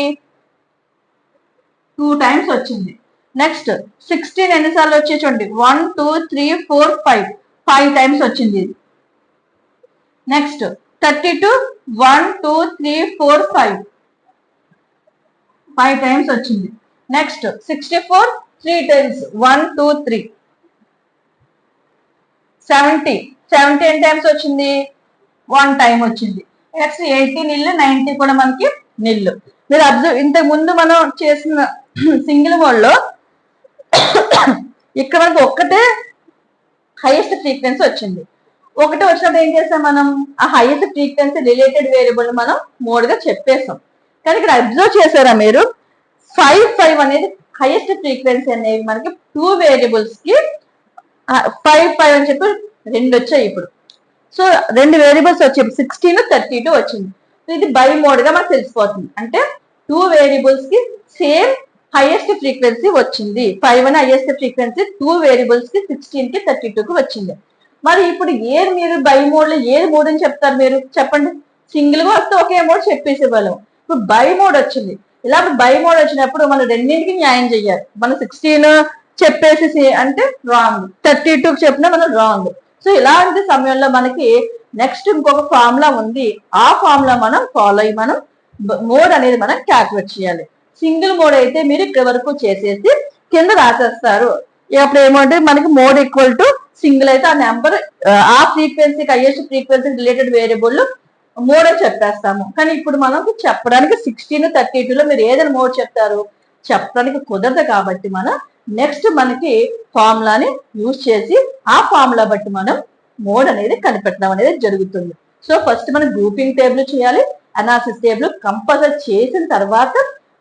2 టైమ్స్ వచ్చింది. నెక్స్ట్ 16 ఎన్నిసార్లు వచ్చాయి చూడండి? 1, 2, 3, 4, 5 టైమ్స్ వచ్చింది. నెక్స్ట్ 32 1, 2, 3, 4, 5 టైమ్స్ వచ్చింది. Next 64 3 times 1, 2, 3. 70 ఎన్ని టైమ్స్ వచ్చింది? 1 టైం వచ్చింది. నెక్స్ట్ 80 నిల్లు, 90 కూడా మనకి నిల్లు. మీరు అబ్జర్వ్, ఇంతకు ముందు మనం చేసిన సింగిల్ మోడ్ లో ఇక్కడ మనకు ఒక్కటే హైయెస్ట్ ఫ్రీక్వెన్సీ వచ్చింది. ఒకటి వచ్చినప్పుడు ఏం చేస్తాం మనం? ఆ హైయెస్ట్ ఫ్రీక్వెన్సీ రిలేటెడ్ వేరియబుల్ మనం మోడ్ గా చెప్పేస్తాం. కానీ ఇక్కడ అబ్జర్వ్ చేశారా మీరు? 5 అనేది హైయెస్ట్ ఫ్రీక్వెన్సీ అనేది మనకి 2 వేరియబుల్స్ కి 5 అని చెప్పి 2 వచ్చాయి ఇప్పుడు. సో 2 వేరియబుల్స్ వచ్చాయి, 16, 32 వచ్చింది. ఇది బై మోడ్ గా మనకు తెలిసిపోతుంది. అంటే 2 వేరియబుల్స్ కి సేమ్ హైయెస్ట్ ఫ్రీక్వెన్సీ వచ్చింది. 5 అని హైయెస్ట్ ఫ్రీక్వెన్సీ 2 వేరియబుల్స్ కి 16 కి 32 కి వచ్చింది. మరి ఇప్పుడు ఏది మీరు బై మోడ్ లో ఏది మోడ్ అని చెప్తారు? మీరు చెప్పండి. సింగిల్ గా వస్తే ఒకే మోడ్ చెప్పేసేవాళ్ళం. ఇప్పుడు బై మోడ్ వచ్చింది. ఇలా బై మోడ్ వచ్చినప్పుడు మనం రెండింటికి న్యాయం చెయ్యాలి. మనం 16 చెప్పేసి అంటే రాంగ్, 32 చెప్పినా మనం రాంగ్. సో ఇలాంటి సమయంలో మనకి నెక్స్ట్ ఇంకొక ఫార్ములా ఉంది. ఆ ఫార్ములా మనం ఫాలో అయ్యి మనం మోడ్ అనేది మనం క్యాల్కులేట్ చేయాలి. సింగిల్ మోడ్ అయితే మీరు ఇక్కడ వరకు చేసేసి కింద రాసేస్తారు. అప్పుడు ఏమంటే మనకి మోడ్ ఈక్వల్ టు సింగిల్ అయితే ఆ నెంబర్ ఆ ఫ్రీక్వెన్సీకి highest frequency related variable mode అని చెప్పేస్తాము. కానీ ఇప్పుడు మనకు చెప్పడానికి 16, 32లో మీరు ఏదైనా మోడ్ చెప్తారు, చెప్పడానికి కుదరదు. కాబట్టి మనం నెక్స్ట్ మనకి ఫార్ములాని యూజ్ చేసి ఆ ఫార్ములా బట్టి మనం మోడ్ అనేది కనిపెట్టడం అనేది జరుగుతుంది. సో ఫస్ట్ మనం గ్రూపింగ్ టేబుల్ చేయాలి. అనాలిసిస్ టేబుల్ కంపల్సరీ చేసిన తర్వాత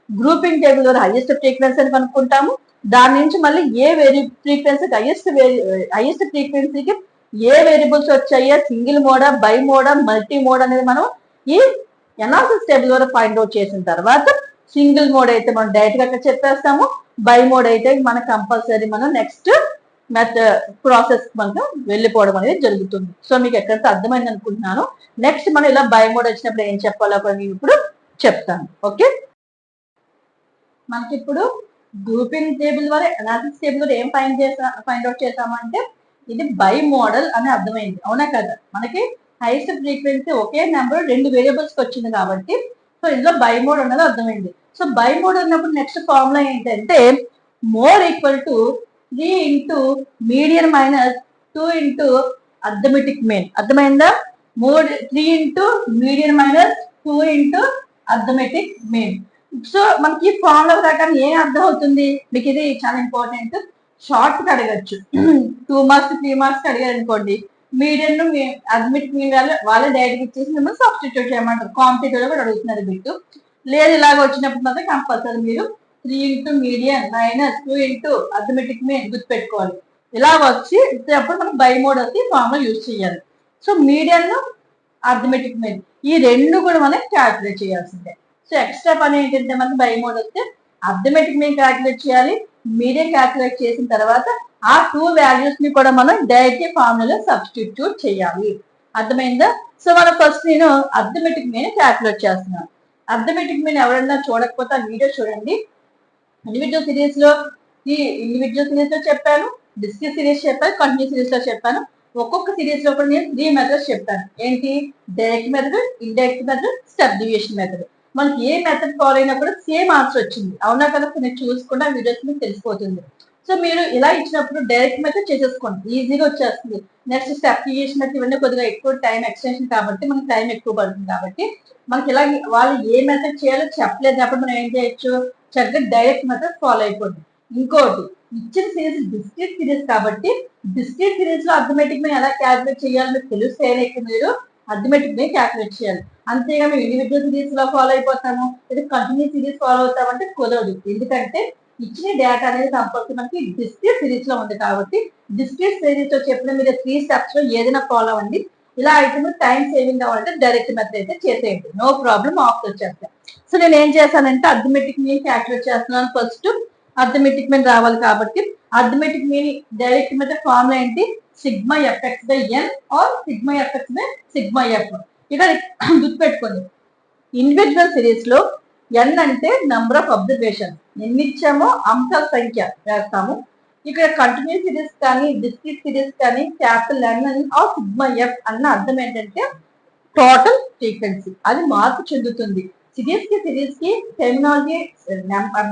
గ్రూపింగ్ టేబుల్ ద్వారా హైయెస్ట్ ఫ్రీక్వెన్సీ అని కనుక్కుంటాము. దాని నుంచి మళ్ళీ ఏ ఫ్రీక్వెన్సీకి హైయెస్ట్ ఫ్రీక్వెన్సీకి ఏ వేరియబుల్స్ వచ్చాయో, సింగిల్ మోడా, బై మోడా, మల్టీ మోడ్ అనేది మనం ఈ అనాలిసిస్ టేబుల్ ద్వారా ఫైండ్ అవుట్ చేసిన తర్వాత సింగిల్ మోడ్ అయితే మనం డైరెక్ట్ గా చెప్పేస్తాము. బై మోడ్ అయితే మనం కంపల్సరీ మనం నెక్స్ట్ ప్రాసెస్ మనకు వెళ్ళిపోవడం అనేది జరుగుతుంది. సో మీకు ఎక్కడితో అర్థమైంది అనుకుంటున్నాను. నెక్స్ట్ మనం ఇలా బై మోడ్ వచ్చినప్పుడు ఏం చెప్పాలో నేను ఇప్పుడు చెప్తాను. ఓకే, మనకి ఇప్పుడు గ్రూపింగ్ టేబుల్ ద్వారా అనాలిసిస్ టేబుల్ ద్వారా ఏం ఫైండ్ అవుట్ చేసామంటే ఇది బై మోడల్ అని అర్థమైంది, అవునా కదా. మనకి హైయెస్ట్ ఫ్రీక్వెన్సీ ఒకే నెంబర్ 2 వేరియబుల్స్ వచ్చింది కాబట్టి సో ఇందులో బై మోడ్ అన్నది అర్థమైంది. సో బై మోడ్ అన్నప్పుడు నెక్స్ట్ ఫార్ములా ఏంటంటే mode equal to 3 into median minus 2 into arithmetic mean. అర్థమైందా? Mode 3 into median minus 2 into arithmetic mean. So మనకి ఫార్ములా ప్రకారం ఏం అర్థం అవుతుంది మీకు, ఇది చాలా ఇంపార్టెంట్. షార్ట్ గా అడగచ్చు, 2 మార్క్స్ 3 మార్క్స్ అడిగారు అనుకోండి, మీడియన్ అర్థమెటిక్ మీన్ వాళ్ళే డైరెక్ట్ ఇచ్చేసి మిమ్మల్ని సబ్స్టిట్యూట్ చేయమంటారు. కాంపిటేటివ్ కూడా అడుగుతున్నారు బిట్టు. లేదు ఇలాగ వచ్చినప్పుడు మాత్రం కంపల్సరీ మీరు 3 into median minus 2 into arithmetic mean గుర్తుపెట్టుకోవాలి. ఇలా వచ్చి అప్పుడు మనం బై మోడ్ వచ్చి ఫార్ములా యూజ్ చేయాలి. సో మీడియన్ అర్థమెటిక్ మీన్ ఈ రెండు కూడా మనం క్యాల్కులేట్ చేయాల్సిందే. సో ఎక్స్ట్రా పని ఏంటంటే మనకి బై మోడ్ వస్తే అర్థమెటిక్ మీన్ క్యాల్కులేట్ చేయాలి, మీడియం క్యాల్కులేట్ చేసిన తర్వాత ఆ 2 వాల్యూస్ ని కూడా మనం డైరెక్ట్ ఫార్ములా సబ్స్టిట్యూట్ చేయాలి. అర్థమైందా? సో మనం ఫస్ట్ నేను అర్థమెటిక్ మీన్ క్యాల్కులేట్ చేస్తున్నాను. అర్థమెటిక్ మీన్ ఎవరైనా చూడకపోతే ఆ వీడియో చూడండి. ఇండివిజువల్ సిరీస్ లో చెప్పాను, డిస్క్రీట్ సిరీస్ చెప్పాను, కంటిన్యూ సిరీస్ లో చెప్పాను. ఒక్కొక్క సిరీస్ లో కూడా నేను 3 మెథడ్స్ చెప్తాను. ఏంటి? Direct method, indirect method, step deviation method. మనకి ఏ మెథడ్ ఫాలో అయినా కూడా సేమ్ ఆన్సర్ వచ్చింది, అవునా కదా. మీరు చూసుకుంటే ఆ వీడియోస్ మీకు తెలిసిపోతుంది. సో మీరు ఇలా ఇచ్చినప్పుడు డైరెక్ట్ మెథడ్ చేసేసుకోండి, ఈజీగా వచ్చేస్తుంది. నెక్స్ట్ స్టెప్ డివియేషన్ మెథడ్ ఇవన్నీ కొద్దిగా ఎక్కువ టైం ఎక్స్టెన్షన్ కాబట్టి మనకి టైం ఎక్కువ పడుతుంది. కాబట్టి మనకి ఇలా వాళ్ళు ఏ మెథడ్ చేయాలో చెప్పలేదు అప్పుడు మనం ఏం చేయొచ్చు, చక్కగా డైరెక్ట్ మెథడ్ ఫాలో అయిపోతుంది. ఇంకోటి, ఇచ్చిన సిరీస్ డిస్క్రీట్ సిరీస్ కాబట్టి డిస్క్రీట్ సిరీస్ లో అర్థమెటిక్ మీద ఎలా క్యాల్కులేట్ చేయాలో మీకు తెలిస్తే మీరు అర్థమెటిక్ మీద క్యాల్కులేట్ చేయాలి. అంతేగా మేము ఇండివిజువల్ సిరీస్ లో ఫాలో అయిపోతాము, ఇది కంటిన్యూ సిరీస్ ఫాలో అవుతామంటే కుదరదు. ఎందుకంటే ఇచ్చిన డేటా అనేది కంపల్సరీ మనకి డిస్క్రీట్ సిరీస్ లో ఉంది కాబట్టి డిస్క్రీట్ సిరీస్ లో చెప్పిన మీరు 3 స్టెప్స్ లో ఏదైనా ఫాలో అవ్వండి. ఇలా అయితే మీరు టైం సేవింగ్ అవ్వాలంటే డైరెక్ట్ మెథడ్ అయితే చేసేయండి, నో ప్రాబ్లం, ఆఫ్ వచ్చేస్తాను. సో నేను ఏం చేశానంటే అర్థమెటిక్ మీన్ క్యాల్కులేట్ చేస్తున్నాను. ఫస్ట్ అర్థమెటిక్ మీన్ రావాలి కాబట్టి arithmetic mean direct method formula ఏంటి, sigma F X by N are sigma F X by sigma F. ఇక్కడ గుర్తుపెట్టుకోండి, ఇండివిజువల్ సిరీస్ లో ఎన్ అంటే నంబర్ ఆఫ్ అబ్జర్వేషన్, ఎన్ని ఇచ్చామో అంశాల సంఖ్య వేస్తాము. ఇక్కడ కంటిన్యూ సిరీస్ కానీ డిస్క్రీట్ సిరీస్ కానీ capital N are sigma F అన్న అర్థం ఏంటంటే టోటల్ ఫ్రీక్వెన్సీ, అది మార్పు చెందుతుంది. సిరీస్ కి టెర్మినాలజీ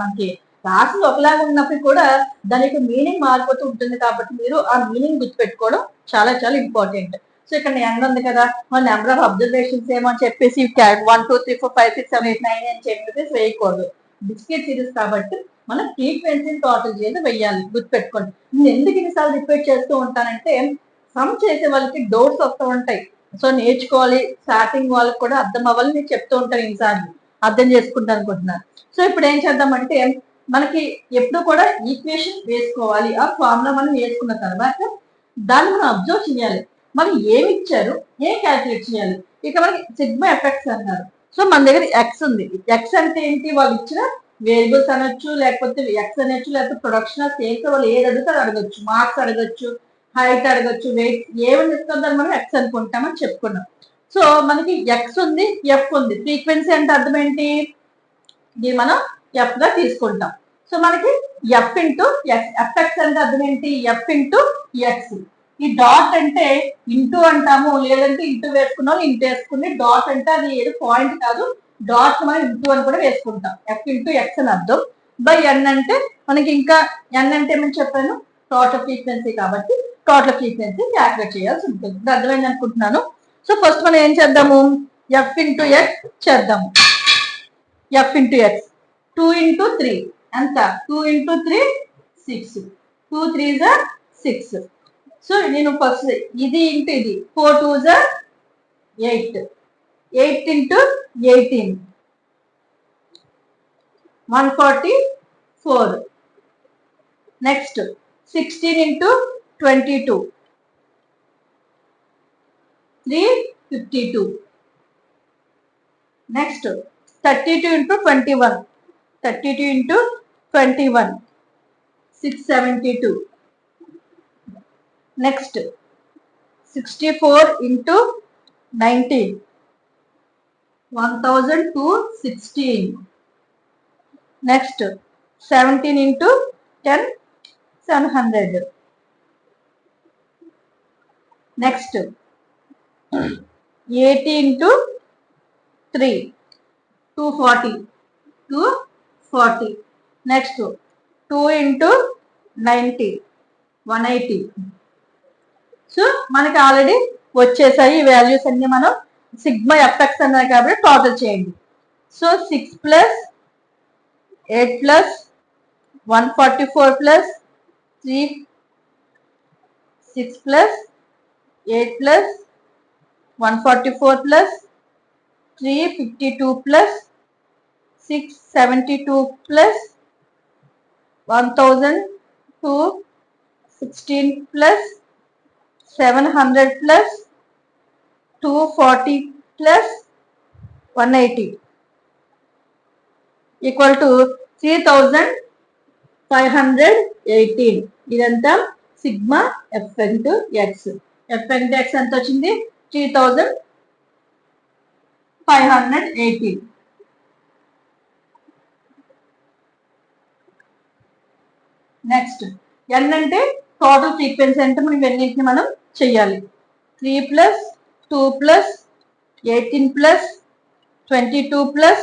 మనకి రాసులు ఒకలాగా ఉన్నప్పుడు కూడా దాని యొక్క మీనింగ్ మారిపోతూ ఉంటుంది. కాబట్టి మీరు ఆ మీనింగ్ గుర్తుపెట్టుకోవడం చాలా చాలా ఇంపార్టెంట్. సో ఇక్కడ ఎన్ ఉంది కదా, మన నెంబర్ ఆఫ్ అబ్జర్వేషన్స్ ఏమో అని చెప్పేసి 1 2 3 4 5 6 7 8 9 అని చెప్పేసి వేయకూడదు. డిస్క్రీట్ సిరీస్ కాబట్టి మనం ఫ్రీక్వెన్సీ టోటల్ చేసి వెయ్యాలి, గుర్తుపెట్టుకోండి. నేను ఎందుకు ఇన్నిసార్లు రిపీట్ చేస్తూ ఉంటానంటే సమ్ చేసే వాళ్ళకి డౌట్స్ వస్తూ ఉంటాయి. సో నేర్చుకోవాలి, స్టార్టింగ్ వాళ్ళకి కూడా అర్థం అవ్వాలి, నేను చెప్తూ ఉంటాను, ఇన్నిసార్లు అర్థం చేసుకుంటా అనుకుంటున్నాను. సో ఇప్పుడు ఏం చేద్దామంటే మనకి ఎప్పుడు కూడా ఈక్వేషన్ వేసుకోవాలి. ఆ ఫార్ములా మనం వేసుకున్న తర్వాత దాన్ని మనం అబ్జర్వ్ చేయాలి, మనం ఏమి ఇచ్చారు, ఏం క్యాల్కులేట్ చేయాలి. ఇక మనకి సిగ్మా ఎఫెక్ట్స్ అన్నారు. సో మన దగ్గర ఎక్స్ ఉంది. ఎక్స్ అంటే ఏంటి, వాళ్ళు ఇచ్చిన వేరియబుల్స్ అనొచ్చు, లేకపోతే ఎక్స్ అనొచ్చు, లేకపోతే ప్రొడక్షన్ సేల్స్ వాళ్ళు ఏది అడుగుతారో అడగచ్చు, మార్క్స్ అడగచ్చు, హైట్ అడగచ్చు, వెయిట్ ఏమని ఇస్తుందో మనం ఎక్స్ అనుకుంటామని చెప్పుకున్నాం. సో మనకి ఎక్స్ ఉంది, ఎఫ్ ఉంది. ఫ్రీక్వెన్సీ అంటే అర్థం ఏంటి, ఇది మనం ఎఫ్ గా తీసుకుంటాం. సో మనకి ఎఫ్ ఇంటూ ఎక్స్, ఎఫ్ఎక్స్ అంటే అర్థం ఏంటి, ఎఫ్ ఇంటూ ఎక్స్. ఈ డాట్ అంటే ఇంటూ అంటాము, లేదంటే ఇంటూ వేసుకున్నాం, ఇంటూ వేసుకుని డాట్ అంటే అది ఏదో పాయింట్ కాదు, డాట్ మనం ఇంటూ అని కూడా వేసుకుంటాం. ఎఫ్ ఇంటూ ఎక్స్ అని అర్థం. బై ఎన్ అంటే మనకి ఇంకా ఎన్ అంటే ఏమని చెప్పాను, టోటల్ ఫ్రీక్వెన్సీ కాబట్టి టోటల్ ఫ్రీక్వెన్సీ క్యాల్కులేట్ చేయాల్సి ఉంటుంది. ఇది అర్థమైంది అనుకుంటున్నాను. సో ఫస్ట్ మనం ఏం చేద్దాము, ఎఫ్ ఇంటూ ఎక్స్ చేద్దాము. ఎఫ్ ఇంటూ ఎక్స్ 2 ఇంటూ 3 ఎంత, 2 ఇంటూ 3 6, 2 3 6. సో నేను ఫస్ట్ ఇది ఇంటూ ఇది 4 2 8, 8 into 18 144. Next 16 into 22 352. Next 32 into 21, 32 into 21 672. Next 64 into 19, 1216. Next 17 into 10, 700. Next 80 into 3, 240. 240. Next 2 into 90, 180. So మనకి ఆల్రెడీ వచ్చేసాయి ఈ వాల్యూస్ అన్ని. మనం సిగ్మా ఎఫ్ఎక్స్ అన్నారు కాబట్టి టోటల్ చేయండి. So 6 plus 8 plus 144 plus 3, 6 plus 8 plus 144 plus 352 plus 672 plus 1216 plus 700 plus 240 plus 180 equal to 3518. ఇదంతా sigma F into X. F into X ఎంత వచ్చింది? 3518. నెక్స్ట్ ఎన్ అంటే టోటల్ ఫ్రీక్వెన్సీ అంటే మనం ఇవన్నింటిని మనం చెయ్యాలి. 3 plus 2 plus 18 plus 22 plus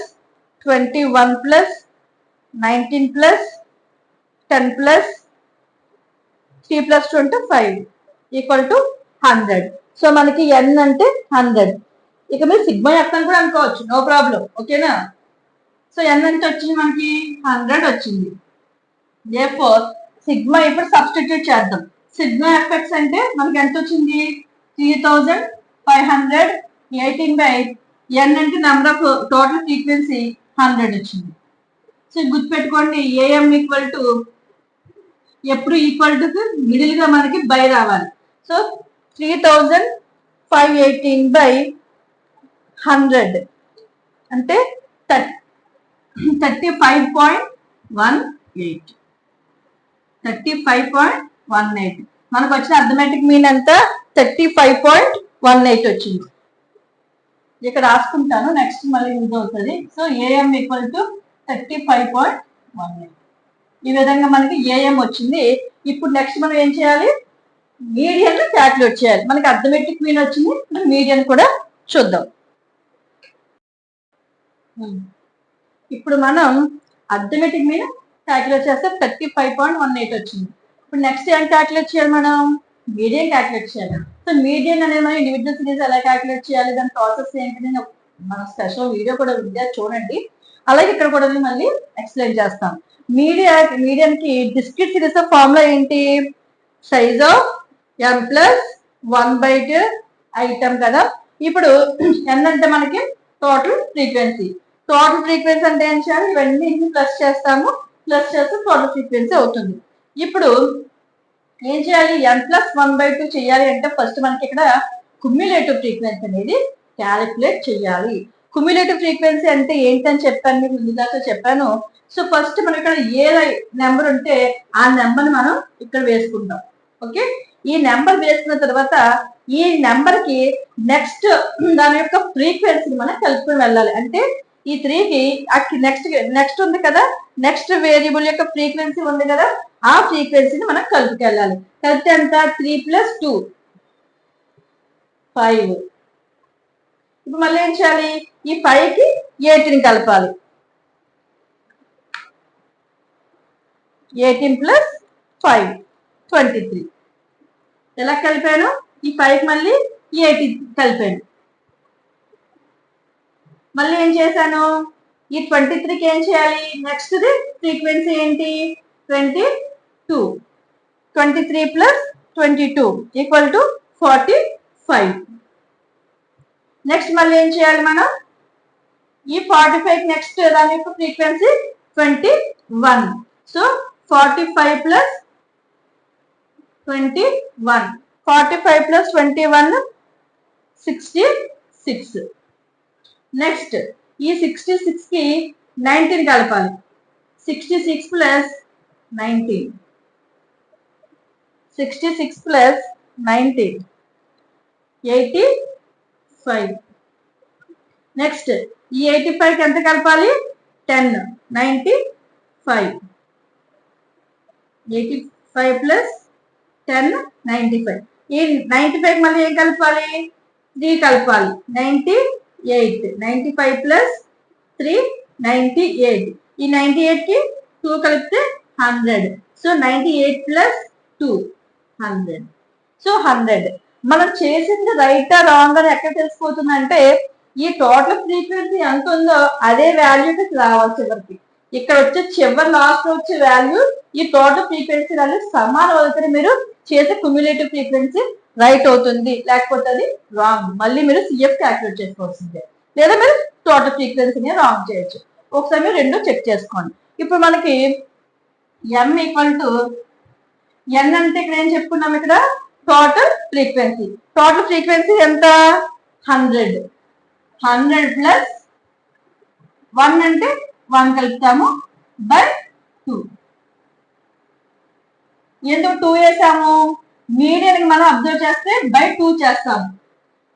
21 plus 19 plus 10 plus 3 plus 25 equal to 100. So మనకి ఎన్ అంటే 100. ఇక మీరు సిగ్మా ఎఫ్ అని కూడా అనుకోవచ్చు, నో ప్రాబ్లం. ఓకేనా? సో ఎన్ అంటే వచ్చింది మనకి 100 వచ్చింది. therefore సిగ్మా ఇప్పుడు సబ్స్టిట్యూట్ చేద్దాం. సిగ్మా ఎఫ్ఎక్స్ అంటే మనకి ఎంత వచ్చింది? 3518 బై ఎన్ అంటే నెంబర్ ఆఫ్ టోటల్ ఫ్రీక్వెన్సీ 100 వచ్చింది. సో గుర్తుపెట్టుకోండి, ఏఎం ఈక్వల్ టు ఎప్పుడు ఈక్వల్ టు మిడిల్ గా మనకి బై రావాలి. సో 3518 బై 100 అంటే 35.18. 35.18 మనకు వచ్చిన అర్థమెటిక్ మీన్ ఎంత? 35.18 వచ్చింది. ఇక్కడ రాసుకుంటాను, నెక్స్ట్ మళ్ళీ యూజ్ అవుతుంది. So AM equal to 35.18. ఈ విధంగా మనకి ఏఎం వచ్చింది. ఇప్పుడు నెక్స్ట్ మనం ఏం చేయాలి? మీడియన్ క్యాల్కులేట్ చేయాలి. మనకి అర్థమెటిక్ మీన్ వచ్చింది, మీడియన్ కూడా చూద్దాం. ఇప్పుడు మనం అర్థమెటిక్ మీన్ క్యాల్కులేట్ చేస్తే 35.18 వచ్చింది. ఇప్పుడు నెక్స్ట్ ఏం క్యాల్కులేట్ చేయాలి? మనం మీడియన్ క్యాల్కులేట్ చేయాలి. సో మీడియన్ అనేది మనం ఇండివిజువల్ సిరీస్ ఎలా క్యాల్కులేట్ చేయాలి, దాని ప్రాసెస్ ఏంటి, మన స్పెషల్ వీడియో కూడా ఉంది, చూడండి. అలాగే ఇక్కడ కూడా మళ్ళీ ఎక్స్ప్లెయిన్ చేస్తాం. మీడియన్ కి డిస్క్రీట్ సిరీస్ ఆఫ్ ఫార్ములా ఏంటి? Size of m plus 1/2 item కదా. ఇప్పుడు n అంటే మనకి టోటల్ ఫ్రీక్వెన్సీ. టోటల్ ఫ్రీక్వెన్సీ అంటే ఏం చేయాలి? ఇవన్నీ ప్లస్ చేస్తాము, ప్లస్ చేస్తే టోటల్ ఫ్రీక్వెన్సీ అవుతుంది. ఇప్పుడు ఏం చేయాలి? n ప్లస్ 1/2 చేయాలి అంటే ఫస్ట్ మనకి ఇక్కడ క్యుములేటివ్ ఫ్రీక్వెన్సీ అనేది క్యాలిక్యులేట్ చేయాలి. క్యుములేటివ్ ఫ్రీక్వెన్సీ అంటే ఏంటని చెప్పాను, మీకు ముందుగా చెప్పాను. సో ఫస్ట్ మనం ఇక్కడ ఏ నెంబర్ ఉంటే ఆ నెంబర్ని మనం ఇక్కడ వేసుకుంటాం. ఓకే, ఈ నెంబర్ వేసుకున్న తర్వాత ఈ నెంబర్ కి నెక్స్ట్ దాని యొక్క ఫ్రీక్వెన్సీని మనం కలుపుకొని వెళ్ళాలి. అంటే ఈ 3కి నెక్స్ట్ ఉంది కదా, నెక్స్ట్ వేరియబుల్ యొక్క ఫ్రీక్వెన్సీ ఉంది కదా, ఆ ఫ్రీక్వెన్సీని మనం కలుపుకెళ్ళాలి. కలిపితే ఎంత? 3 + 2 5. ఇప్పుడు మళ్ళీ ఏం చేయాలి? ఈ 5కి 18 కలపాలి. 18 + 5 23. ఎలా కలిపాను? ఈ 5కి మళ్ళీ 18 కలిపాను. మళ్ళీ ఏం చేశాను? ఈ 23కి ఏం చేయాలి? నెక్స్ట్ ఫ్రీక్వెన్సీ ఏంటి? 22. 23 + 22 ఈక్వల్ టు 45. నెక్స్ట్ మళ్ళీ ఏం చేయాలి మనం? ఈ 45 నెక్స్ట్ దాని యొక్క ఫ్రీక్వెన్సీ 21. సో 45 + 21. 45 + 21 66. నెక్స్ట్ ఈ 66కి 19 కలపాలి. 66 + 19. 66 + 90, 85. నెక్స్ట్ ఈ 85కి ఎంత కలపాలి? 10, 95. 85 ప్లస్ 10, 95. ఈ 95 మళ్ళీ ఏం కలపాలి? 3 కలపాలి. 98, 95 ప్లస్ 3, 98. ఈ 98కి 2 కలిపితే 100. So 98 plus 2, 100. సో 100. మనం చేసింది రైటా రాంగ్ అని ఎక్కడ తెలిసిపోతుందంటే ఈ టోటల్ ఫ్రీక్వెన్సీ ఎంత ఉందో అదే వాల్యూకి రావాలి చివరికి. ఇక్కడ వచ్చే చివరి లాస్ట్ వచ్చే వాల్యూ ఈ టోటల్ ఫ్రీక్వెన్సీ వాల్యూ సమానం అవుతుంది. మీరు చేసే క్యుములేటివ్ ఫ్రీక్వెన్సీ రైట్ అవుతుంది, లేకపోతే అది రాంగ్. మళ్ళీ మీరు సిఎఫ్ క్యాల్కులేట్ చేసుకోవాల్సిందే, లేదా మీరు టోటల్ ఫ్రీక్వెన్సీని రాంగ్ చేయొచ్చు. ఒకసారి మీరు రెండు చెక్ చేసుకోండి. ఇప్పుడు మనకి m ఈక్వల్ టు n అంటే ఇక్కడ ఏం చెప్పుకున్నాం? ఇక్కడ టోటల్ ఫ్రీక్వెన్సీ. టోటల్ ఫ్రీక్వెన్సీ ఎంత? 100. 100 ప్లస్ 1 అంటే 1 కలుపుతాము బై 2. ఎందుకు 2 వేసాము? మీడియన్ మనం అబ్జర్వ్ చేస్తే బై 2 చేస్తాము.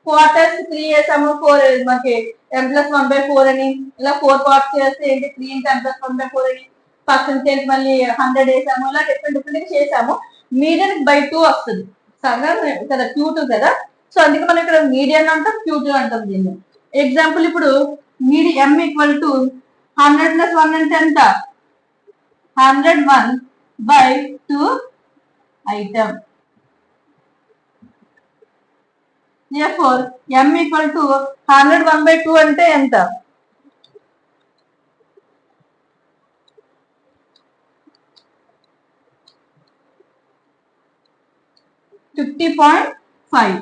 క్వార్టర్స్ 3 వేసాము, 4 మనకి m+1/4 అని. ఇలా 4 పార్ట్స్ చేస్తే ఏంటి? 3 into m+1/4 అని. పర్సెంటేజ్ మళ్ళీ 100 వేసాము. ఇలా డిఫరెంట్ చేసాము. మీడియన్ బై 2 వస్తుంది. సగం కదా, Q2 కదా. సో అందుకే మనం ఇక్కడ మీడియన్ అంటాం, Q2 అంటాం దీన్ని. ఎగ్జాంపుల్ ఇప్పుడు m ఈక్వల్ టు 100 ప్లస్ 1 అంటే ఎంత? 101/2 item. Therefore m equal to 101/2 అంటే ఎంత? 50.5.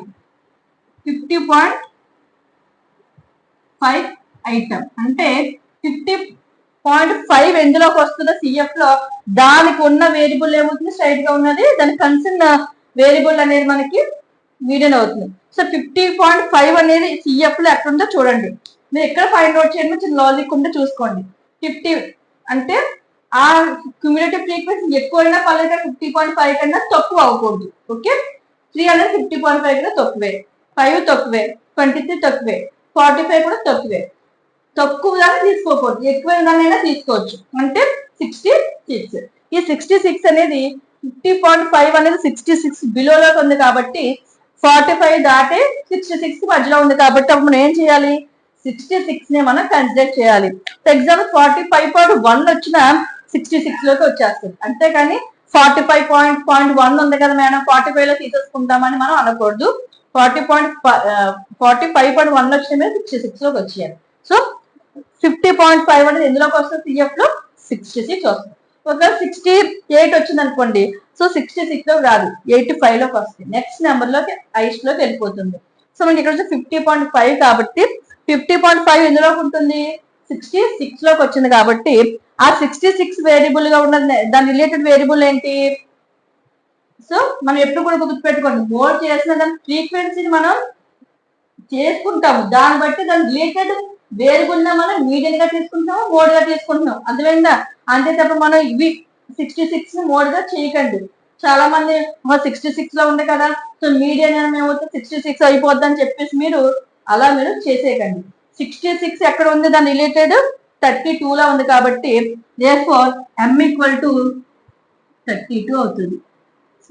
50.5 ఐటమ్ అంటే 50.5 ఎందులోకి వస్తుందో సిఎఫ్ లో దానికి ఉన్న వేరియబుల్ ఏమవుతుంది? స్ట్రైట్ గా ఉన్నది. దాని కన్సర్న్ వేరియబుల్ అనేది మనకి మీడియన్ అవుతుంది. సో 50.5 అనేది సిఎఫ్ లో ఎక్కడుందో చూడండి. మీరు ఎక్కడ ఫైండ్ అవుట్ చేయండి, చిన్న లాజిక్ ఉంటే చూసుకోండి. 50 అంటే ఆ క్యుములేటివ్ ఫ్రీక్వెన్సీ ఎక్కువైనా పర్లేదు, 50.5 కన్నా తక్కువ అవ్వకూడదు. ఓకే, 3 అనేది 50.5 కన్నా తక్కువే, 5 తక్కువే, 23 తక్కువే, 45 కూడా తక్కువే. తక్కువగా తీసుకోకూడదు, ఎక్కువైనా తీసుకోవచ్చు. అంటే 66. ఈ 66 అనేది 50.5 అనేది 66 బిలోలోకి ఉంది కాబట్టి 45 దాటి 66 మధ్యలో ఉంది కాబట్టి అప్పుడు మనం ఏం చేయాలి? 66 ని మనం కన్సిడర్ చేయాలి. ఫర్ ఎగ్జాంపుల్ 45.1 వచ్చిన 66 లోకి వచ్చేస్తుంది. అంతేకాని 45.1 ఉంది కదా మేడం 45 లో తీసేసుకుంటామని మనం అనకూడదు. 45.1 వచ్చిన మీద 66 లోకి వచ్చేయాలి. సో 50.5 అనేది ఎందులోకి వస్తుంది? సిఎఫ్ లో 66 వస్తుంది. ఒకవేళ 68 వచ్చింది అనుకోండి, సో 66 లో రాదు, 85 లోకి వస్తుంది. నెక్స్ట్ నెంబర్ లోకి ఐస్ లోకి వెళ్ళిపోతుంది. సో మనకి ఇక్కడ వచ్చి 50.5 కాబట్టి 50.5 ఎందులోకి ఉంటుంది? 66 లోకి వచ్చింది కాబట్టి ఆ 66 వేరియబుల్ గా ఉన్న దాని రిలేటెడ్ వేరియబుల్ ఏంటి? సో మనం ఎప్పుడు కూడా గుర్తుపెట్టుకోండి, మోడ్ చేసిన దాని ఫ్రీక్వెన్సీని మనం చేసుకుంటాము. దాన్ని బట్టి దాని రిలేటెడ్ వేరియబుల్ మనం మీడియన్ గా తీసుకుంటాము, మోడ్ గా తీసుకుంటున్నాం. అర్థమైందా? అంతే తప్ప మనం ఇవి 66 ని మోడ్ గా చేయకండి. చాలా మంది 66 లో ఉంది కదా, సో మీడియన్ ఏమవుతుంది 66 అయిపోద్ది అని చెప్పేసి మీరు అలా మీరు చేసేయకండి. 66 ఎక్కడ ఉంది? దాని రిలేటెడ్ 32 లో ఉంది కాబట్టి therefore m ఈక్వల్ టు 32 అవుతుంది.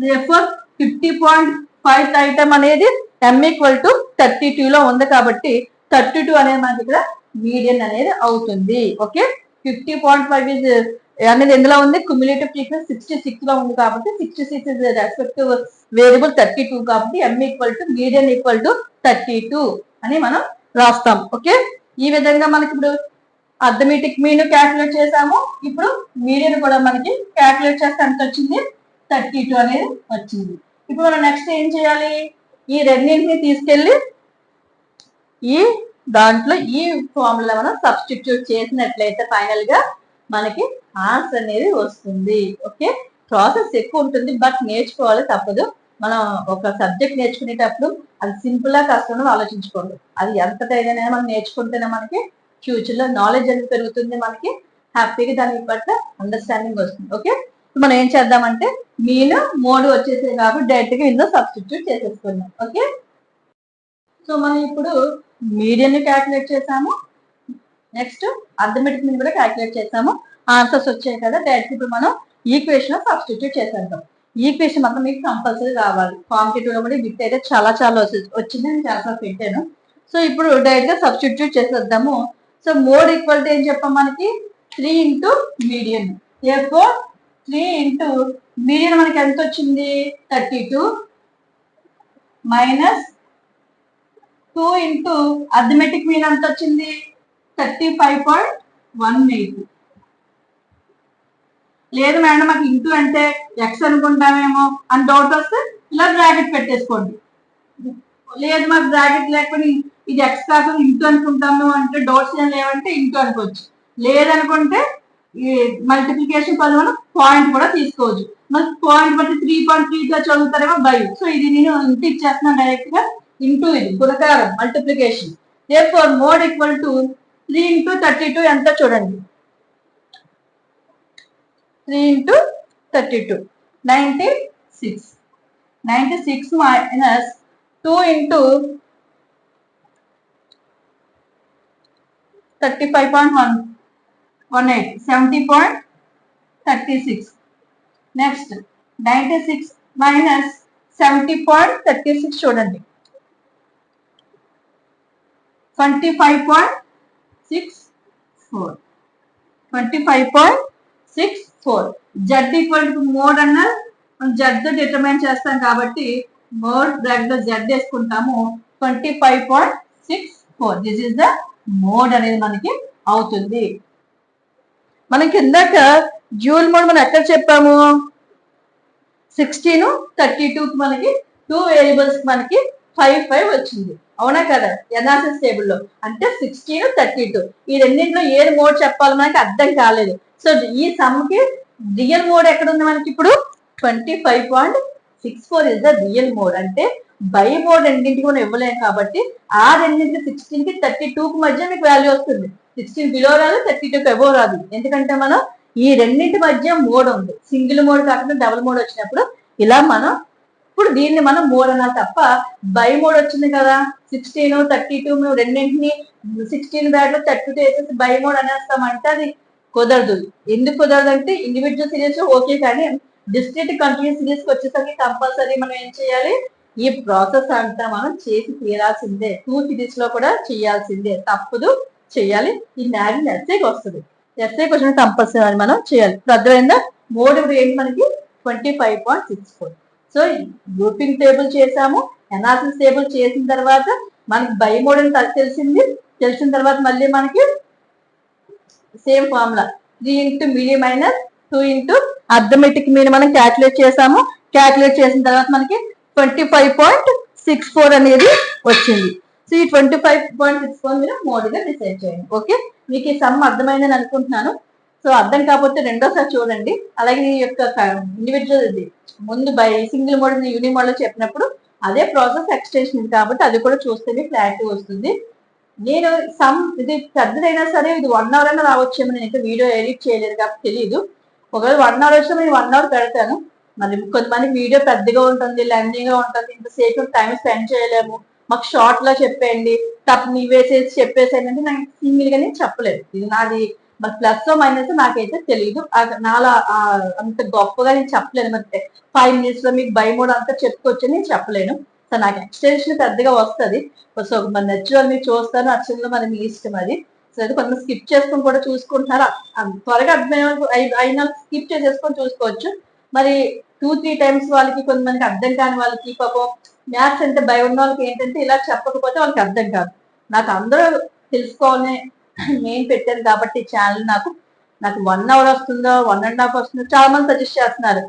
therefore 50.5 ఐటమ్ అనేది m ఈక్వల్ టు 32 లో ఉంది కాబట్టి 32 అనేది మనకి ఇక్కడ మీడియన్ అనేది అవుతుంది. ఓకే, 50.5 అనేది ఎందులో ఉంది? క్యుములేటివ్ ఫ్రీక్వెన్సీ 66 లో ఉంది కాబట్టి 66 ఇస్ రెస్పెక్టివ్ వేరియబుల్ 32 కాబట్టి m equal to median equal to 32 అని మనం రాస్తాం. ఓకే, ఈ విధంగా మనకి ఇప్పుడు అర్థమెటిక్ మీన్ క్యాల్కులేట్ చేసాము. ఇప్పుడు మీడియన్ కూడా మనకి క్యాల్కులేట్ చేస్తే ఎంత వచ్చింది? 32 అనేది వచ్చింది. ఇప్పుడు మనం నెక్స్ట్ ఏం చేయాలి? ఈ రెండింటిని తీసుకెళ్లి ఈ దాంట్లో ఈ ఫార్ములా మనం సబ్స్టిట్యూట్ చేసినట్లయితే ఫైనల్ గా మనకి ఆన్సర్ అనేది వస్తుంది. ఓకే, ప్రాసెస్ ఎక్కువ ఉంటుంది, బట్ నేర్చుకోవాలి, తప్పదు. మనం ఒక సబ్జెక్ట్ నేర్చుకునేటప్పుడు అది సింపుల్ గా కష్టంగా ఆలోచించుకోండి. అది ఎంతటైనా మనం నేర్చుకుంటేనే మనకి ఫ్యూచర్ లో నాలెడ్జ్ అనేది పెరుగుతుంది, మనకి హ్యాపీగా దాని పట్ల అండర్స్టాండింగ్ వస్తుంది. ఓకే, మనం ఏం చేద్దామంటే మీన్ మోడ్ వచ్చేసాయి కాబట్టి డైరెక్ట్ గా ఇందులో సబ్స్టిట్యూట్ చేసేసుకున్నాం. ఓకే, సో మనం ఇప్పుడు మీడియన్ క్యాల్కులేట్ చేసాము, నెక్స్ట్ అర్థమెటిక్ మీన్ కూడా క్యాల్కులేట్ చేసాము, ఆన్సర్స్ వచ్చాయి కదా. డైరెక్ట్ ఇప్పుడు మనం ఈక్వేషన్ సబ్స్టిట్యూట్ చేసేద్దాం. ఈక్వేషన్ మాత్రం మీకు కంపల్సరీ రావాలి. కాంపిటేటివ్ లో కూడా బిట్ అయితే చాలా వచ్చింది, నేను చాలా పెట్టాను. సో ఇప్పుడు డైరెక్ట్ గా సబ్స్టిట్యూట్ చేసేద్దాము. సో మోడ్ ఈక్వల్ టు ఏం చెప్పాం మనకి 3 ఇంటూ మీడియన్. 3 ఇంటూ మీడియన్ మనకి ఎంత వచ్చింది 32 మైనస్ 2 ఇంటూ అర్థమెటిక్ మీన్ ఎంత వచ్చింది 35.18. లేదు మేడం మాకు ఇంటూ అంటే ఎక్స్ అనుకుంటామేమో అని డౌట్ వస్తే ఇలా బ్రాకెట్ పెట్టేసుకోండి. లేదు మాకు బ్రాకెట్ లేకపోతే ఇది ఎక్స్ కాకుండా ఇంటూ అనుకుంటాము అంటే డౌట్స్ ఏం లేవంటే ఇంటూ అనుకోవచ్చు. లేదనుకుంటే ఈ మల్టిప్లికేషన్ పని మనం పాయింట్ కూడా తీసుకోవచ్చు. మనకి పాయింట్ బట్టి 3.3గా చదువుతారేమో బై. సో ఇది నేను ఇంటూ ఇచ్చేస్తున్నాను డైరెక్ట్ గా. ఇంటూ ఇది గుణకారం multiplication. Therefore mode equal to 3 into 32 ఎంత చూడండి. 3 into 32 96. 96 minus 2 into 35.18 70.36. Next 96 minus 70.36 చూడండి 25.64. 25.64. జెడ్ ఈక్వల్ టు మోడ్ అన్న జెడ్ డిటర్మైన్ చేస్తాం కాబట్టి మోడ్ బ్రాకెట్ లో జెడ్ వేసుకుంటాము. 25.64. దిస్ ఇస్ ద మోడ్ అనేది మనకి అవుతుంది. మనకి ఇందాక డ్యూల్ మోడ్ మనం ఎక్కడ చెప్పాము 16 32 మనకి 2 వేరియబుల్స్ మనకి 5 వచ్చింది, అవునా కదా ఎనాలిసిస్ టేబుల్ లో. అంటే 16 32 ఈ రెండింటిలో ఏ మోడ్ చెప్పాలి మనకి అర్థం కాలేదు. సో ఈ సమ్ కి రియల్ మోడ్ ఎక్కడ ఉంది మనకి ఇప్పుడు 25.64 ఇస్ ద రియల్ మోడ్. అంటే బై మోడ్ రెండింటికి మనం ఇవ్వలేము కాబట్టి ఆ రెండింటికి 16 కి 32 కి మధ్య మీకు వాల్యూ వస్తుంది. 16 బిలో రాదు, 32 అబో రాదు. ఎందుకంటే మనం ఈ రెండింటి మధ్య మోడ్ ఉంది. సింగిల్ మోడ్ కాకుండా డబుల్ మోడ్ వచ్చినప్పుడు ఇలా మనం ఇప్పుడు దీన్ని మనం మోడ్ అనాలి తప్ప బై మోడ్ వచ్చింది కదా 16 32 మేము రెండింటిని 16 బ్యాడ్ లో 32 వేసేసి బై మోడ్ అనేస్తామంటే అది కుదరదు. ఎందుకు కుదరదు అంటే ఇండివిజువల్ సిరీస్ ఓకే, కానీ డిస్క్రీట్ కంటిన్యూస్ సిరీస్ కి వచ్చేసరికి కంపల్సరీ మనం ఏం చేయాలి, ఈ ప్రాసెస్ అంతా మనం చేసి తీరాల్సిందే. 2 సిరీస్ లో కూడా చేయాల్సిందే, తప్పదు, చేయాలి. ఈ మ్యాథ్స్ ఎస్ఏకి వస్తుంది. ఎస్ఏ క్వశ్చన్ కంపల్సరీ మనం చేయాలి. ఇప్పుడు అర్థమైందా మోడ్ ఏంటి మనకి 25.64. సో గ్రూపింగ్ టేబుల్ చేసాము, ఎనాలిసిస్ టేబుల్ చేసిన తర్వాత మనకి బై మోడ్ అని తెలిసిన తర్వాత మళ్ళీ మనకి same formula 3 into medium minus 2 into arithmetic mean మనం క్యాల్కులేట్ చేసాము. క్యాల్కులేట్ చేసిన తర్వాత మనకి 25.64 అనేది వచ్చింది. సో ఈ 25.64 మీరు మోడ్గా డిసైడ్ చేయండి. ఓకే, మీకు ఈ సమ్ అర్థమైందని అనుకుంటున్నాను. సో అర్థం కాకపోతే రెండోసారి చూడండి. అలాగే ఈ యొక్క ఇండివిజువల్ ఇది ముందు by single mode uni mode చెప్పినప్పుడు అదే ప్రాసెస్ ఎక్స్టెన్షన్ ఇది కాబట్టి అది కూడా చూస్తేనే క్లారిటీ వస్తుంది. నేను సమ్ ఇది పెద్దదైనా సరే ఇది 1 అవర్ అయినా రావచ్చేమో, నేను ఇంకా వీడియో ఎడిట్ చేయలేదు కాబట్టి తెలియదు. ఒకవేళ 1 అవర్ వచ్చినా నేను 1 అవర్ పెడతాను. మరి కొంతమందికి వీడియో పెద్దగా ఉంటుంది, లెందీగా ఉంటుంది, ఇంతసేపు టైం స్పెండ్ చేయలేము, మాకు షార్ట్ లో చెప్పేయండి తప్ప మీ వేసేసి చెప్పేసేయండి అంటే నాకు సింగిల్ గానే చెప్పలేదు. ఇది నాది మరి ప్లస్ మైనస్ నాకైతే తెలియదు. నాలా అంత గొప్పగా నేను చెప్పలేను. మరి 5 minutes లో మీకు బై మోడ్ అంతా చెప్పుకోవచ్చు నేను చెప్పలేను. సో నాకు ఎక్స్టెన్షన్ పెద్దగా వస్తుంది. సో మరి నచ్చిన మీరు చూస్తారు, నచ్చిన మరి మీ ఇష్టం అది. సో అది కొంతమంది స్కిప్ చేసుకుని కూడా చూసుకుంటున్నారు. త్వరగా అయినా స్కిప్ చేసేసుకొని చూసుకోవచ్చు. మరి 2-3 times వాళ్ళకి కొంతమందికి అర్థం కాని వాళ్ళకి పాపం మ్యాథ్స్ అంటే భయం ఉన్న వాళ్ళకి ఏంటంటే ఇలా చెప్పకపోతే వాళ్ళకి అర్థం కాదు. నాకు అందరూ తెలుసుకోవాలని నేను పెట్టాను కాబట్టి ఛానల్ నాకు 1 hour వస్తుందో 1.5 వస్తుందో చాలా మంది సజెస్ట్ చేస్తున్నారు.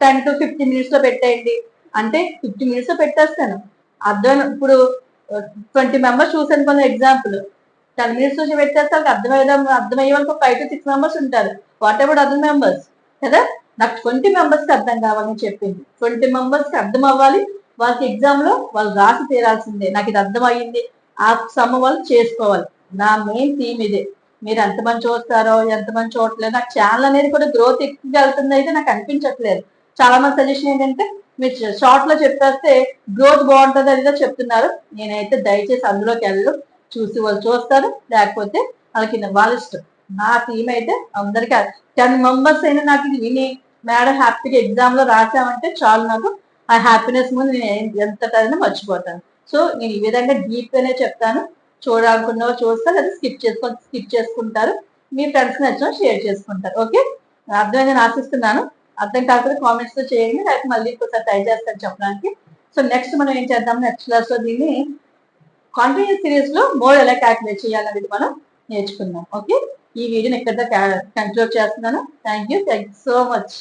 10 to 15 minutes లో పెట్టేయండి అంటే 15 minutes లో పెట్టేస్తాను. అర్థం ఇప్పుడు 20 members చూసాను కొన్ని ఎగ్జాంపుల్ 10 minutes నుంచి పెట్టేస్తే వాళ్ళకి అర్థమయ్యే వాళ్ళకి 5 to 6 members ఉంటారు. వాట్ ఎవర్ అదర్ మెంబర్స్ కదా. నాకు 20 members కి అర్థం కావాలని చెప్పింది. 20 members కి అర్థం అవ్వాలి, వాళ్ళకి ఎగ్జామ్ లో వాళ్ళు రాసి తీరాల్సిందే. నాకు ఇది అర్థం అయ్యింది, ఆ సమ్ వాళ్ళు చేసుకోవాలి. నా మెయిన్ థీమ్ ఇదే. మీరు ఎంతమంది చూస్తారో ఎంతమంది చూడట్లేదు, నాకు ఛానల్ అనేది కూడా గ్రోత్ ఎక్కువ వెళ్తుంది అయితే నాకు అనిపించట్లేదు. చాలా మంది సజెషన్ ఏంటంటే మీరు షార్ట్ లో చెప్పేస్తే గ్రోత్ బాగుంటుంది అనేది చెప్తున్నారు. నేనైతే దయచేసి అందులోకి వెళ్ళరు. చూసి వాళ్ళు చూస్తారు, లేకపోతే వాళ్ళకి వాళ్ళ ఇష్టం. నా టీం అయితే అందరికీ 10 మెంబర్స్ అయినా నాకు ఇది విని మేడం హ్యాపీగా ఎగ్జామ్ లో రాసామంటే చాలు, నాకు ఆ హ్యాపీనెస్ ముందు నేను ఎంతటైనా మర్చిపోతాను. సో నేను ఈ విధంగా డీప్ గానే చెప్తాను. చూడాలనుకున్న చూస్తారు, లేదా స్కిప్ చేసుకుంటారు. మీ ఫ్రెండ్స్ నచ్చిన షేర్ చేసుకుంటారు. ఓకే, అర్థమైందని ఆశిస్తున్నాను. అర్థం కాకపోతే కామెంట్స్ లో చేయండి, లేకపోతే మళ్ళీ ఇంకోసారి ట్రై చేస్తాను చెప్పడానికి. సో నెక్స్ట్ మనం ఏం చేద్దాం, నెక్స్ట్ క్లాస్ లో దీన్ని కంటిన్యూస్ సిరీస్ లో మోడ్ ఎలా క్యాల్కులేట్ చేయాలనేది మనం నేర్చుకుందాం. ఓకే, ఈ వీడియోని ఇక్కడ కంక్లూడ్ చేస్తున్నాను. Thank you so much.